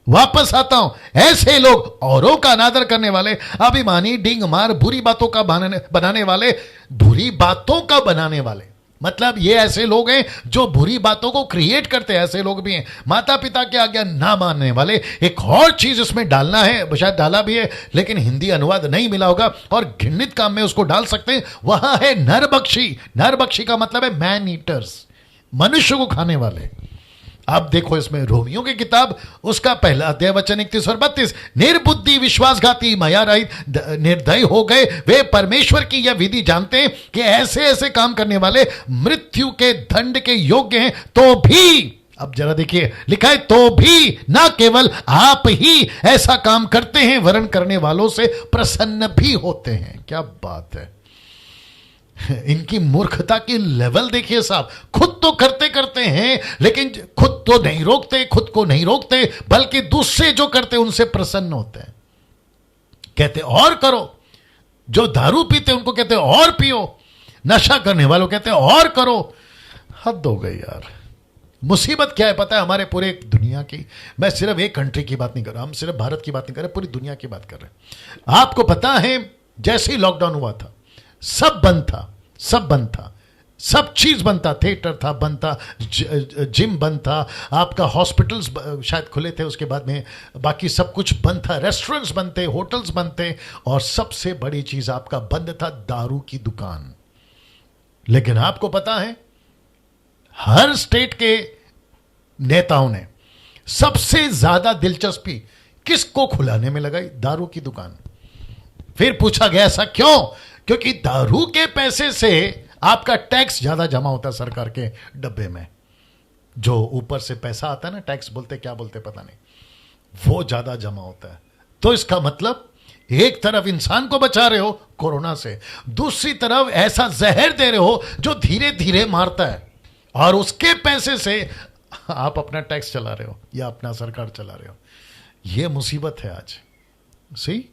वापस आता हूं, ऐसे लोग औरों का अनादर करने वाले, अभिमानी, डिंग मार, बुरी बातों का बनाने वाले, बुरी बातों का बनाने वाले, मतलब ये ऐसे लोग हैं जो बुरी बातों को क्रिएट करते हैं। ऐसे लोग भी हैं। माता पिता की आज्ञा ना मानने वाले। एक और चीज इसमें डालना है, शायद डाला भी है लेकिन हिंदी अनुवाद नहीं मिला होगा, और घृणित काम में उसको डाल सकते हैं। वहां है नरबक्षी। नरबक्षी का मतलब है मैन ईटर्स, मनुष्य को खाने वाले। आप देखो इसमें रोमियो की किताब, उसका पहला अध्याय वचन 31 और 32, निर्बुद्धि विश्वासघाती माया रहित निर्दयी हो गए, वे परमेश्वर की यह विधि जानते हैं कि ऐसे ऐसे काम करने वाले मृत्यु के दंड के योग्य हैं, तो भी, अब जरा देखिए लिखा है, तो भी ना केवल आप ही ऐसा काम करते हैं वरन करने वालों से प्रसन्न भी होते हैं। क्या बात है, इनकी मूर्खता की लेवल देखिए साहब। खुद तो करते करते हैं, लेकिन खुद तो नहीं रोकते, खुद को नहीं रोकते, बल्कि दूसरे जो करते उनसे प्रसन्न होते हैं। कहते और करो, जो दारू पीते उनको कहते और पियो, नशा करने वालों कहते और करो। हद हो गई यार। मुसीबत क्या है पता है हमारे पूरे दुनिया की, मैं सिर्फ एक कंट्री की बात नहीं कर रहा, हम सिर्फ भारत की बात नहीं कर रहे, पूरी दुनिया की बात कर रहे हैं। आपको पता है जैसे ही लॉकडाउन हुआ था, सब बंद था, सब बंद था, सब चीज बंद था, थिएटर था बंद था, जिम बंद था, आपका हॉस्पिटल्स शायद खुले थे, उसके बाद में बाकी सब कुछ बंद था, रेस्टोरेंट्स बंद थे, होटल्स बंद थे, और सबसे बड़ी चीज आपका बंद था, दारू की दुकान। लेकिन आपको पता है हर स्टेट के नेताओं ने सबसे ज्यादा दिलचस्पी किसको खुलाने में लगाई? दारू की दुकान। फिर पूछा गया ऐसा क्यों? क्योंकि दारू के पैसे से आपका टैक्स ज्यादा जमा होता है सरकार के डब्बे में, जो ऊपर से पैसा आता है ना, टैक्स बोलते क्या बोलते पता नहीं, वो ज्यादा जमा होता है। तो इसका मतलब एक तरफ इंसान को बचा रहे हो कोरोना से, दूसरी तरफ ऐसा जहर दे रहे हो जो धीरे धीरे मारता है, और उसके पैसे से आप अपना टैक्स चला रहे हो या अपना सरकार चला रहे हो। यह मुसीबत है आज। सी,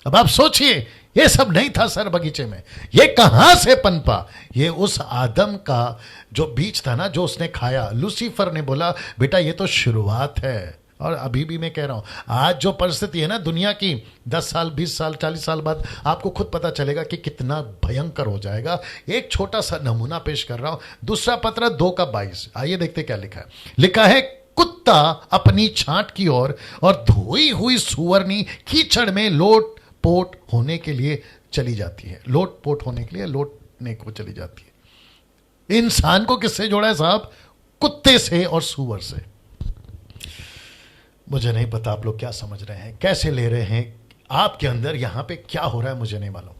अब आप सोचिए, ये सब नहीं था सर बगीचे में, ये कहां से पनपा? ये उस आदम का जो बीज था ना, जो उसने खाया। लूसीफर ने बोला बेटा ये तो शुरुआत है। और अभी भी मैं कह रहा हूं, आज जो परिस्थिति है ना दुनिया की, 10 साल 20 साल 40 साल बाद आपको खुद पता चलेगा कि कितना भयंकर हो जाएगा। एक छोटा सा नमूना पेश कर रहा हूं, दूसरा पत्र 2:22। आइए देखते क्या लिखा है। लिखा है, कुत्ता अपनी छांट की ओर और धोई हुई सुअरनी कीचड़ में लोट पोट होने के लिए चली जाती है। लोट पोट होने के लिए लोटने को चली जाती है। इंसान को किससे जोड़ा है साहब? कुत्ते से और सुअर से। मुझे नहीं पता आप लोग क्या समझ रहे हैं, कैसे ले रहे हैं, आपके अंदर यहां पे क्या हो रहा है मुझे नहीं मालूम।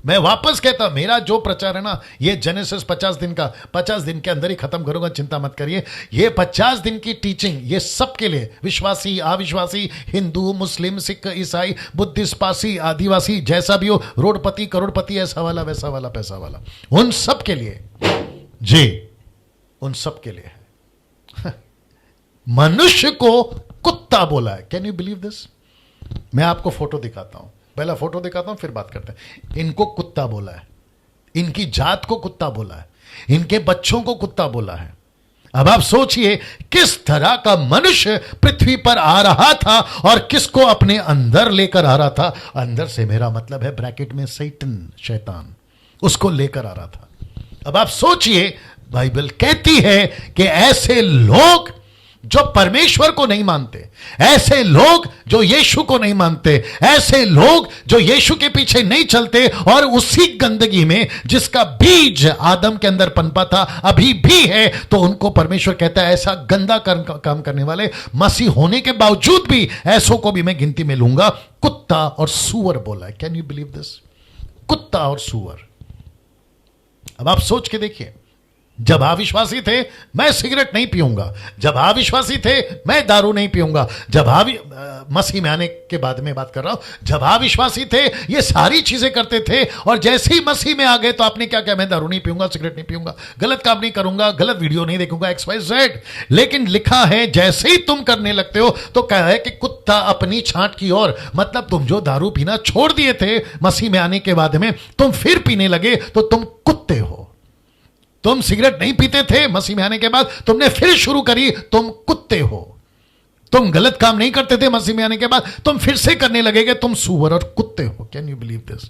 मैं वापस कहता हूं, मेरा जो प्रचार है ना, ये जेनेसिस 50 दिन का, 50 दिन के अंदर ही खत्म करूंगा, चिंता मत करिए। ये 50 दिन की टीचिंग ये सबके लिए, विश्वासी अविश्वासी, हिंदू मुस्लिम सिख ईसाई बुद्धिस्ट पासी आदिवासी, जैसा भी हो, रोडपति करोड़पति, ऐसा वाला वैसा वाला पैसा वाला, उन सब के लिए जी, उन सब के लिए है। मनुष्य को कुत्ता बोला है। Can you believe this? मैं आपको फोटो दिखाता हूं, पहला फोटो दिखाता हूं फिर बात करते हैं। इनको कुत्ता बोला है, इनकी जात को कुत्ता बोला है, इनके बच्चों को कुत्ता बोला है। अब आप सोचिए किस तरह का मनुष्य पृथ्वी पर आ रहा था और किसको अपने अंदर लेकर आ रहा था। अंदर से मेरा मतलब है ब्रैकेट में सैतन, शैतान, उसको लेकर आ रहा था। अब आप सोचिए, बाइबल कहती है कि ऐसे लोग जो परमेश्वर को नहीं मानते, ऐसे लोग जो यीशु को नहीं मानते, ऐसे लोग जो यीशु के पीछे नहीं चलते, और उसी गंदगी में जिसका बीज आदम के अंदर पनपा था अभी भी है, तो उनको परमेश्वर कहता है ऐसा गंदा काम करने वाले मसीह होने के बावजूद भी ऐसों को भी मैं गिनती में लूंगा। कुत्ता और सुअर बोला है। Can you believe this? कुत्ता और सुअर। अब आप सोच के देखिए, जब अविश्वासी थे मैं सिगरेट नहीं पीऊंगा, जब अविश्वासी थे मैं दारू नहीं पीऊंगा, जब मसीह में आने के बाद में बात कर रहा हूं, जब अविश्वासी थे ये सारी चीजें करते थे, और जैसे ही मसीह में आ गए तो आपने क्या कहा? मैं दारू नहीं पीऊंगा, सिगरेट नहीं पीऊंगा, गलत काम नहीं करूंगा, गलत वीडियो नहीं देखूंगा, XYZ। लेकिन लिखा है जैसे ही तुम करने लगते हो तो क्या है कि कुत्ता अपनी छांट की ओर, मतलब तुम जो दारू पीना छोड़ दिए थे मसीह में आने के बाद में, तुम फिर पीने लगे तो तुम कुत्ते हो। तुम सिगरेट नहीं पीते थे, मसीह में आने के बाद तुमने फिर शुरू करी, तुम कुत्ते हो। तुम गलत काम नहीं करते थे, मसीह में आने के बाद तुम फिर से करने लगेगे, तुम सुअर और कुत्ते हो। Can you believe this?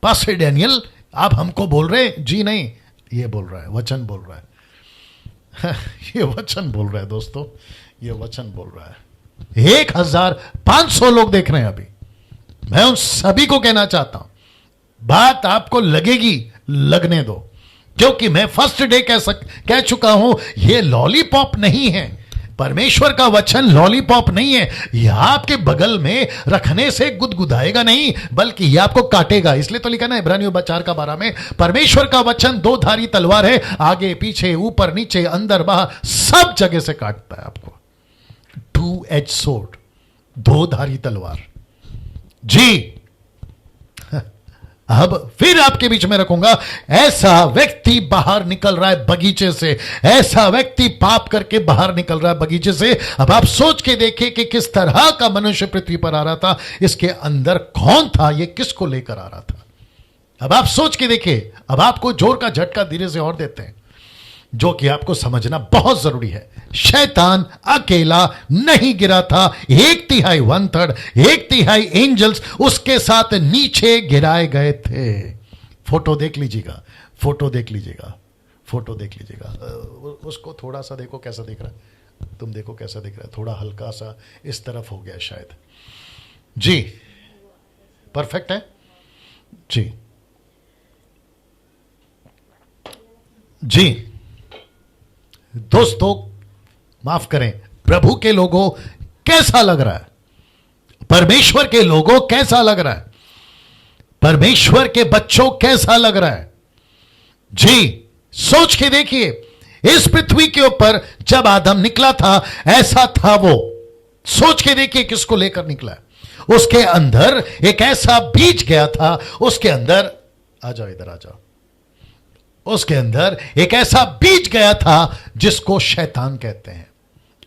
Pastor Daniel आप हमको बोल रहे? जी नहीं, ये बोल रहा है, वचन बोल रहा है। ये वचन बोल रहा है दोस्तों, ये वचन बोल रहा है। 1500 लोग देख रहे हैं अभी। मैं उन सभी को कहना चाहता हूं, बात आपको लगेगी, लगने दो, क्योंकि मैं फर्स्ट डे कह चुका हूं, ये लॉलीपॉप नहीं है। परमेश्वर का वचन लॉलीपॉप नहीं है, यह आपके बगल में रखने से गुदगुदाएगा नहीं, बल्कि यह आपको काटेगा। इसलिए तो लिखा ना इब्रानियों 4:12 में, परमेश्वर का वचन दो धारी तलवार है, आगे पीछे ऊपर नीचे अंदर बाहर सब जगह से काटता है आपको। 2 एज सोर्ड, दो धारी तलवार। जी, अब फिर आपके बीच में रखूंगा, ऐसा व्यक्ति बाहर निकल रहा है बगीचे से, ऐसा व्यक्ति पाप करके बाहर निकल रहा है बगीचे से। अब आप सोच के देखिए कि किस तरह का मनुष्य पृथ्वी पर आ रहा था, इसके अंदर कौन था, ये किसको लेकर आ रहा था। अब आप सोच के देखिए। अब आपको जोर का झटका धीरे से और देते हैं, जो कि आपको समझना बहुत जरूरी है। शैतान अकेला नहीं गिरा था, 1/3 1/3 1/3 एंजल्स उसके साथ नीचे गिराए गए थे। फोटो देख लीजिएगा, फोटो देख लीजिएगा, फोटो देख लीजिएगा। उसको थोड़ा सा देखो कैसा दिख रहा है, तुम देखो कैसा दिख रहा है, थोड़ा हल्का सा इस तरफ हो गया शायद। जी, परफेक्ट है जी। जी दोस्तों, माफ करें, प्रभु के लोगों कैसा लग रहा है, परमेश्वर के लोगों कैसा लग रहा है, परमेश्वर के बच्चों कैसा लग रहा है। जी, सोच के देखिए, इस पृथ्वी के ऊपर जब आदम निकला था ऐसा था वो। सोच के देखिए किसको लेकर निकला है। उसके अंदर एक ऐसा बीज गया था, उसके अंदर, आ जाओ इधर आ जाओ, उसके अंदर एक ऐसा बीज गया था जिसको शैतान कहते हैं।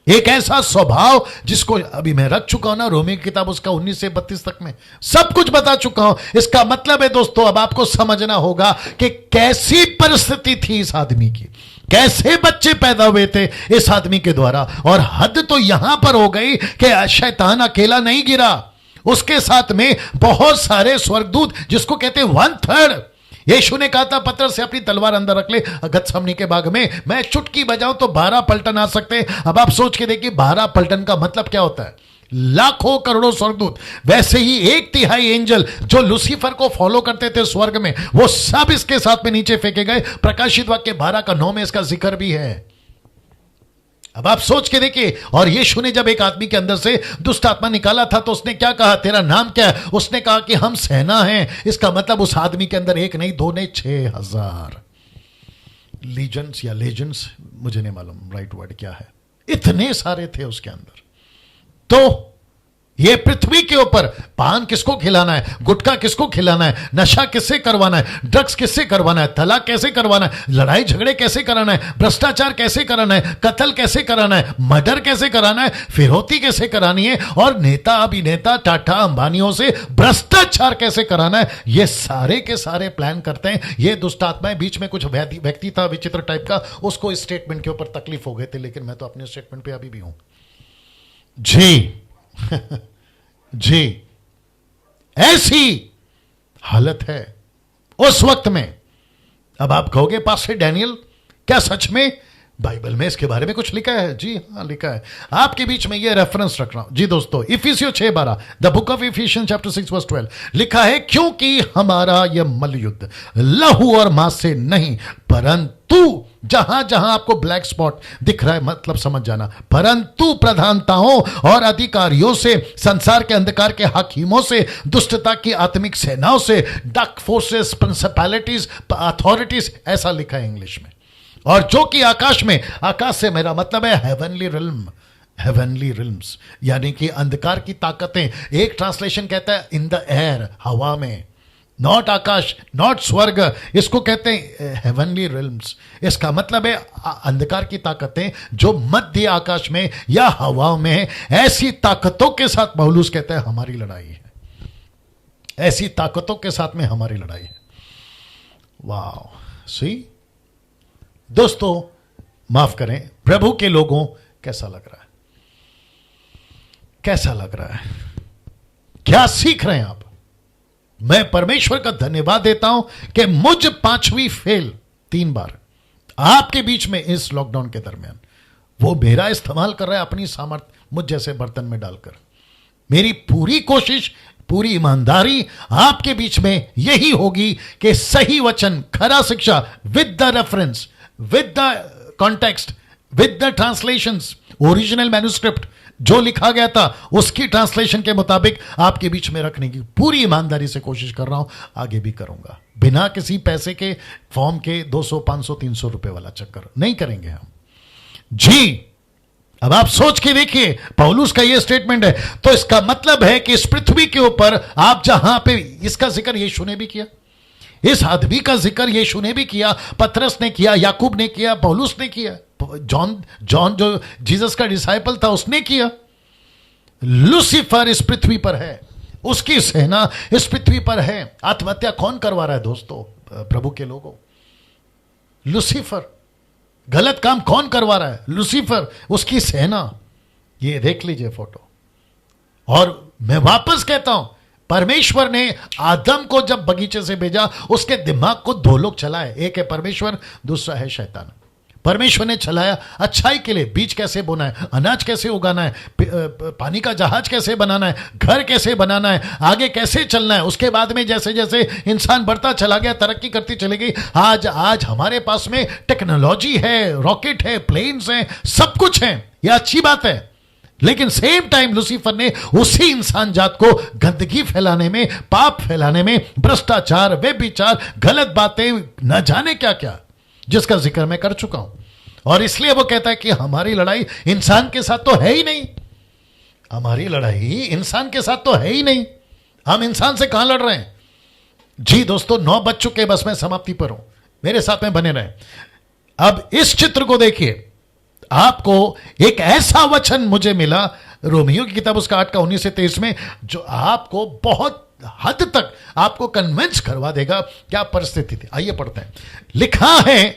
एक ऐसा स्वभाव जिसको अभी मैं रख चुका हूं ना, रोमी की किताब उसका 19 से 32 तक में सब कुछ बता चुका हूं। इसका मतलब है दोस्तों, अब आपको समझना होगा कि कैसी परिस्थिति थी इस आदमी की, कैसे बच्चे पैदा हुए थे इस आदमी के द्वारा। और हद तो यहां पर हो गई कि शैतान अकेला नहीं गिरा, उसके साथ में बहुत सारे स्वर्गदूत, जिसको कहते हैं 1/3। यीशु ने कहा था पतरस से अपनी तलवार अंदर रख ले गत्समनी के बाग में, मैं चुटकी बजाऊं तो 12 पलटन आ सकते। अब आप सोच के देखिए 12 पलटन का मतलब क्या होता है, लाखों करोड़ों स्वर्गदूत। वैसे ही 1/3 एंजल जो लूसीफर को फॉलो करते थे स्वर्ग में, वो सब इसके साथ में नीचे फेंके गए। प्रकाशित वाक्य 12:9 में इसका जिक्र भी है। अब आप सोच के देखिए। और यीशु ने जब एक आदमी के अंदर से दुष्ट आत्मा निकाला था तो उसने क्या कहा, तेरा नाम क्या है? उसने कहा कि हम सेना हैं। इसका मतलब उस आदमी के अंदर एक नहीं, दो नहीं, 6000 लीजेंड्स या लेजेंड्स, मुझे नहीं मालूम राइट वर्ड क्या है, इतने सारे थे उसके अंदर। तो ये पृथ्वी के ऊपर पान किसको खिलाना है, गुटखा किसको खिलाना है, नशा किससे करवाना है, ड्रग्स किससे करवाना है, तलाक कैसे करवाना है, लड़ाई झगड़े कैसे कराना है, भ्रष्टाचार कैसे कराना है, कत्ल कैसे कराना है, मर्डर कैसे कराना है, फिरौती कैसे करानी है, और नेता अभिनेता टाटा अंबानियों से भ्रष्टाचार कैसे कराना है, ये सारे के सारे प्लान करते हैं ये दुष्ट आत्माएं। बीच में कुछ व्यक्ति था विचित्र टाइप का, उसको इस स्टेटमेंट के ऊपर तकलीफ हो गई थी, लेकिन मैं तो अपने स्टेटमेंट पे अभी भी हूं। जी जी, ऐसी हालत है उस वक्त में। अब आप कहोगे पास्टर डैनियल, क्या सच में बाइबल में इसके बारे में कुछ लिखा है? जी हाँ, लिखा है। आपके बीच में ये रेफरेंस रख रहा हूं। जी दोस्तों, इफिसियों 6:12, the book of efficiency chapter 6:12 लिखा है, क्योंकि हमारा यह मल्लयुद्ध लहू और मांस से नहीं, परंतु, जहां जहां आपको ब्लैक स्पॉट दिख रहा है मतलब समझ जाना, परंतु प्रधानताओं और अधिकारियों से, संसार के अंधकार के हाकिमों से, दुष्टता की आत्मिक सेनाओं से, डार्क फोर्सेस, प्रिंसिपैलिटीज, अथॉरिटीज, ऐसा लिखा है इंग्लिश में। और जो कि आकाश में, आकाश से मेरा मतलब है हेवनली रिल्म, हेवनली रिल्म्स, यानी कि अंधकार की ताकतें। एक ट्रांसलेशन कहता है इन द एयर, हवा में, नॉट आकाश, नॉट स्वर्ग, इसको कहते हैं हेवनली रिल्म्स। इसका मतलब है अंधकार की ताकतें जो मध्य आकाश में या हवा में है, ऐसी ताकतों के साथ पौलुस कहते हैं हमारी लड़ाई है, ऐसी ताकतों के साथ में हमारी लड़ाई है। वाह, सी दोस्तों, माफ करें, प्रभु के लोगों कैसा लग रहा है, कैसा लग रहा है, क्या सीख रहे हैं आप? मैं परमेश्वर का धन्यवाद देता हूं कि मुझ 5वीं फेल 3 बार आपके बीच में इस लॉकडाउन के दरमियान वो मेरा इस्तेमाल कर रहा है अपनी सामर्थ्य मुझ जैसे बर्तन में डालकर। मेरी पूरी कोशिश, पूरी ईमानदारी आपके बीच में यही होगी कि सही वचन, खरा शिक्षा, with the reference, with the context, with the translations, original manuscript जो लिखा गया था उसकी ट्रांसलेशन के मुताबिक आपके बीच में रखने की पूरी ईमानदारी से कोशिश कर रहा हूं, आगे भी करूंगा। बिना किसी पैसे के, फॉर्म के 200, 500, 300 रुपए वाला चक्कर नहीं करेंगे हम जी। अब आप सोच के देखिए, पौलुस का यह स्टेटमेंट है, तो इसका मतलब है कि इस पृथ्वी के ऊपर आप जहां पे, इसका जिक्र यीशु ने भी किया, इस आदमी का जिक्र यीशु ने भी किया, पतरस ने किया, याकूब ने किया, पौलुस ने किया, जॉन जो जीसस का डिसाइपल था उसने किया। लूसीफर इस पृथ्वी पर है, उसकी सेना इस पृथ्वी पर है। आत्महत्या कौन करवा रहा है दोस्तों, प्रभु के लोगों? लूसीफर। गलत काम कौन करवा रहा है? लूसीफर, उसकी सेना। ये देख लीजिए फोटो। और मैं वापस कहता हूं, परमेश्वर ने आदम को जब बगीचे से भेजा, उसके दिमाग को दो लोग चलाए, एक है परमेश्वर, दूसरा है शैतान। परमेश्वर ने चलाया अच्छाई के लिए, बीज कैसे बोना है, अनाज कैसे उगाना है, पानी का जहाज कैसे बनाना है, घर कैसे बनाना है, आगे कैसे चलना है। उसके बाद में जैसे जैसे इंसान बढ़ता चला गया, तरक्की करती चली गई, आज हमारे पास में टेक्नोलॉजी है, रॉकेट है, प्लेन्स हैं, सब कुछ है। यह अच्छी बात है, लेकिन सेम टाइम लूसीफर ने उसी इंसान जात को गंदगी फैलाने में, पाप फैलाने में, भ्रष्टाचार, व्यभिचार, गलत बातें, न जाने क्या क्या, जिसका जिक्र मैं कर चुका हूं। और इसलिए वो कहता है कि हमारी लड़ाई इंसान के साथ तो है ही नहीं, हमारी लड़ाई इंसान के साथ तो है ही नहीं, हम इंसान से कहां लड़ रहे हैं जी। दोस्तों 9 बज चुके, बस मैं समाप्ति पर हूं, मेरे साथ में बने रहे। अब इस चित्र को देखिए, आपको एक ऐसा वचन मुझे मिला, रोमियो की किताब उसका 8 का 19 से 23 में, जो आपको बहुत हद तक आपको कन्विंस करवा देगा क्या परिस्थिति थी। आइए पढ़ते हैं। लिखा है,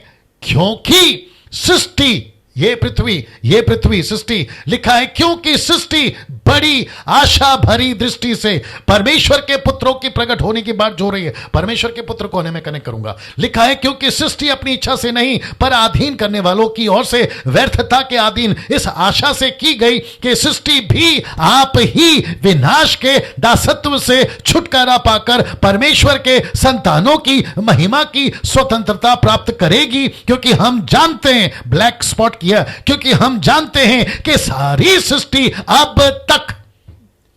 क्योंकि सृष्टि, ये पृथ्वी सृष्टि, लिखा है क्योंकि सृष्टि बड़ी आशा भरी दृष्टि से परमेश्वर के पुत्रों की प्रकट होने की बात जो रही है। परमेश्वर के पुत्र को मैं कनेक्ट करूंगा। लिखा है क्योंकि सृष्टि अपनी इच्छा से नहीं पर अधीन करने वालों की ओर से व्यर्थता के अधीन इस आशा से की गई कि सृष्टि भी आप ही विनाश के दासत्व से छुटकारा पाकर परमेश्वर के संतानों की महिमा की स्वतंत्रता प्राप्त करेगी। क्योंकि हम जानते हैं, ब्लैक स्पॉट किया, क्योंकि हम जानते हैं कि सारी सृष्टि अब तक,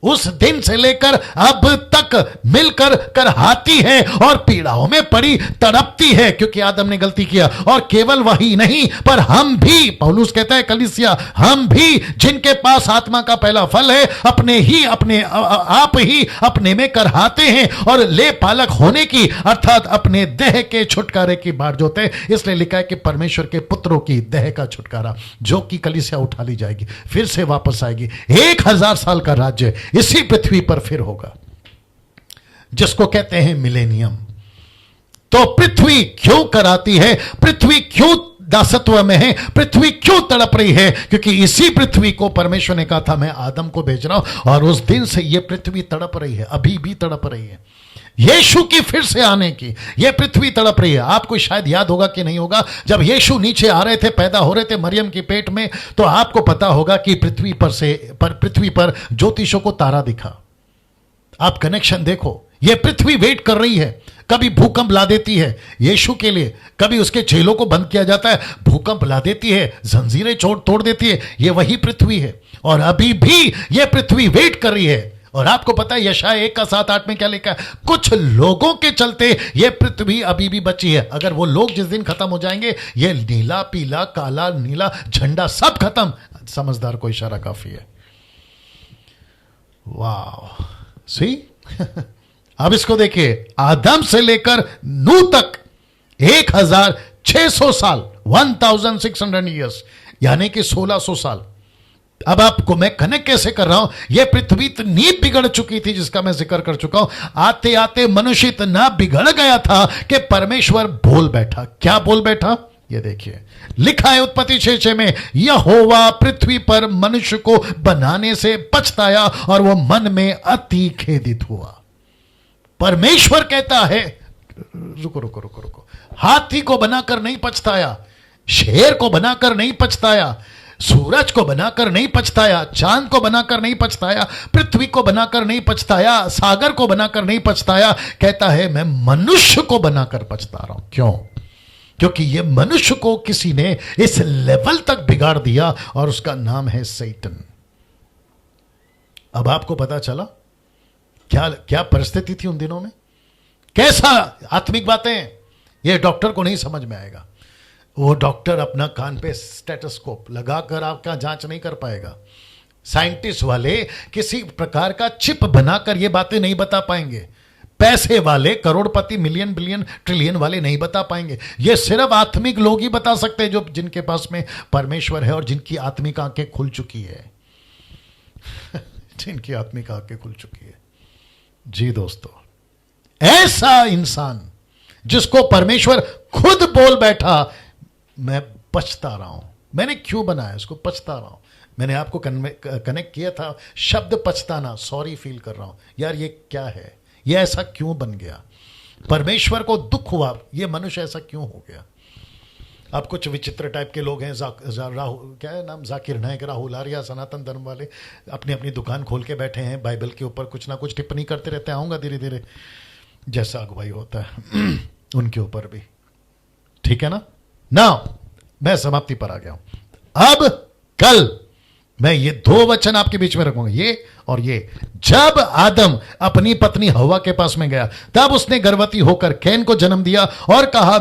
उस दिन से लेकर अब तक मिलकर करहाती है और पीड़ाओं में पड़ी तड़पती है, क्योंकि आदम ने गलती किया। और केवल वही नहीं पर हम भी, पौलुस कहता है कलीसिया, हम भी जिनके पास आत्मा का पहला फल है, अपने आप ही अपने में करहाते हैं और ले पालक होने की, अर्थात अपने देह के छुटकारे की बात जोते हैं। इसलिए लिखा है कि परमेश्वर के पुत्रों की देह का छुटकारा, जो कि कलीसिया उठा ली जाएगी, फिर से वापस आएगी। 1000 साल का राज्य इसी पृथ्वी पर फिर होगा, जिसको कहते हैं मिलेनियम। तो पृथ्वी क्यों कराती है, पृथ्वी क्यों दासत्व में है, पृथ्वी क्यों तड़प रही है? क्योंकि इसी पृथ्वी को परमेश्वर ने कहा था मैं आदम को भेज रहा हूं, और उस दिन से यह पृथ्वी तड़प रही है, अभी भी तड़प रही है। यीशु की फिर से आने की यह पृथ्वी तड़प रही है। आपको शायद याद होगा कि नहीं होगा, जब यीशु नीचे आ रहे थे, पैदा हो रहे थे मरियम के पेट में, तो आपको पता होगा कि पृथ्वी पर ज्योतिषों को तारा दिखा। आप कनेक्शन देखो, यह पृथ्वी वेट कर रही है। कभी भूकंप ला देती है यीशु के लिए, कभी उसके चेलों को बंद किया जाता है, भूकंप ला देती है, जंजीरें तोड़ देती है। यह वही पृथ्वी है, और अभी भी यह पृथ्वी वेट कर रही है। और आपको पता है यशाया 1 का 7-8 में क्या लिखा है? कुछ लोगों के चलते यह पृथ्वी अभी भी बची है। अगर वो लोग जिस दिन खत्म हो जाएंगे, यह नीला पीला काला नीला झंडा सब खत्म। समझदार को इशारा काफी है। वाह, सी अब इसको देखिए, आदम से लेकर नूह तक 1600 साल, 1600 ईयर्स, यानी कि 1600 साल। अब आपको मैं कनेक्ट कैसे कर रहा हूं? यह पृथ्वी इतनी बिगड़ चुकी थी, जिसका मैं जिक्र कर चुका हूं। आते आते मनुष्य इतना बिगड़ गया था कि परमेश्वर बोल बैठा। क्या बोल बैठा? ये देखिए, लिखा है उत्पत्ति 6:6 में, यहोवा पृथ्वी पर मनुष्य को बनाने से पछताया और वह मन में अति खेदित हुआ। परमेश्वर कहता है, रुको, हाथी को बनाकर नहीं पछताया, शेर को बनाकर नहीं पछताया, सूरज को बनाकर नहीं पछताया, चांद को बनाकर नहीं पछताया, पृथ्वी को बनाकर नहीं पछताया, सागर को बनाकर नहीं पछताया। कहता है मैं मनुष्य को बनाकर पछता रहा हूं। क्यों? क्योंकि ये मनुष्य को किसी ने इस लेवल तक बिगाड़ दिया और उसका नाम है सैतान। अब आपको पता चला क्या क्या परिस्थिति थी उन दिनों में, कैसा आत्मिक बातें हैं, ये डॉक्टर को नहीं समझ में आएगा। वो डॉक्टर अपना कान पे स्टेथोस्कोप लगाकर आपका जांच नहीं कर पाएगा। साइंटिस्ट वाले किसी प्रकार का चिप बनाकर ये बातें नहीं बता पाएंगे। पैसे वाले, करोड़पति, मिलियन, बिलियन, ट्रिलियन वाले नहीं बता पाएंगे। ये सिर्फ आत्मिक लोग ही बता सकते हैं, जो जिनके पास में परमेश्वर है और जिनकी आत्मिक आंखें खुल चुकी है। जिनकी आत्मिक आंखें खुल चुकी है। जी दोस्तों, ऐसा इंसान जिसको परमेश्वर खुद बोल बैठा, मैं पछता रहा हूं, मैंने क्यों बनाया इसको, पछता रहा हूं। मैंने आपको कनेक्ट किया था शब्द पछताना, सॉरी फील कर रहा हूं यार, ये क्या है, ये ऐसा क्यों बन गया। परमेश्वर को दुख हुआ, ये मनुष्य ऐसा क्यों हो गया। अब कुछ विचित्र टाइप के लोग हैं, राहुल, क्या है नाम, जाकिर नायक, राहुल आर्या, सनातन धर्म वाले, अपनी अपनी दुकान खोल के बैठे हैं, बाइबल के ऊपर कुछ ना कुछ टिप्पणी करते रहते हैं। आऊँगा धीरे धीरे, जैसा अगुवाई होता है उनके ऊपर भी, ठीक है ना। मैं समाप्ति पर आ गया हूं। अब कल मैं ये 2 वचन आपके बीच में रखूंगा, ये और ये। जब आदम अपनी पत्नी हव्वा के पास में गया, तब उसने गर्भवती होकर कैन को जन्म दिया और कहा,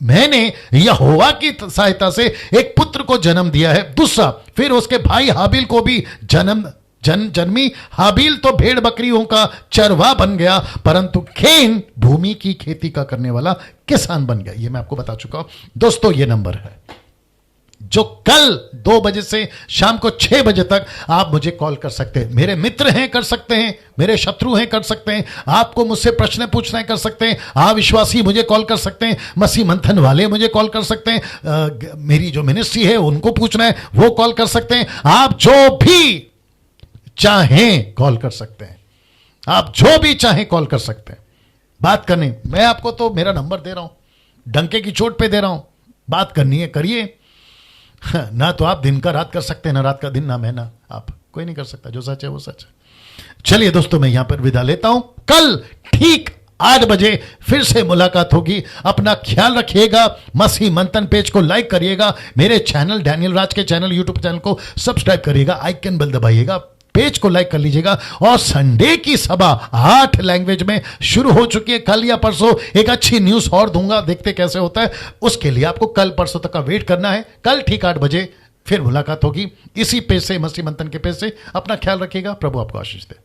मैंने यहोवा की सहायता से एक पुत्र को जन्म दिया है। दूसरा, फिर उसके भाई हाबिल को भी जन्मी। हाबिल तो भेड़ बकरियों का चरवा बन गया, परंतु कैन भूमि की खेती का करने वाला किसान बन गया। ये मैं आपको बता चुका हूं दोस्तों। ये नंबर है जो कल 2 बजे से शाम को 6 बजे तक आप मुझे कॉल कर सकते हैं। मेरे मित्र हैं, कर सकते हैं, मेरे शत्रु हैं, कर सकते हैं, आपको मुझसे प्रश्न पूछना है, कर सकते हैं, अविश्वासी मुझे कॉल कर सकते हैं, मसीह मंथन वाले मुझे कॉल कर सकते हैं, मेरी जो मिनिस्ट्री है उनको पूछना है वो कॉल कर सकते हैं। आप जो भी चाहें कॉल कर सकते हैं, आप जो भी चाहें कॉल कर सकते हैं बात करनी। मैं आपको तो मेरा नंबर दे रहा हूं, डंके की चोट पे दे रहा हूं, बात करनी है करिए। ना तो आप दिन का रात कर सकते हैं, ना रात का दिन, ना मैं ना आप, कोई नहीं कर सकता। जो सच है वो सच है। चलिए दोस्तों, मैं यहां पर विदा लेता हूं। कल ठीक 8 बजे फिर से मुलाकात होगी। अपना ख्याल रखिएगा। मसीह मंथन पेज को लाइक करिएगा, मेरे चैनल डैनियल राज के चैनल यूट्यूब चैनल को सब्सक्राइब करिएगा, आइकन बेल दबाइएगा, पेज को लाइक कर लीजिएगा। और संडे की सभा 8 लैंग्वेज में शुरू हो चुकी है। कल या परसों एक अच्छी न्यूज़ और दूंगा, देखते कैसे होता है। उसके लिए आपको कल परसों तक का वेट करना है। कल ठीक 8 बजे फिर मुलाकात होगी इसी पेज से, मसीह मंथन के पेज से। अपना ख्याल रखिएगा। प्रभु आपको आशीष दे।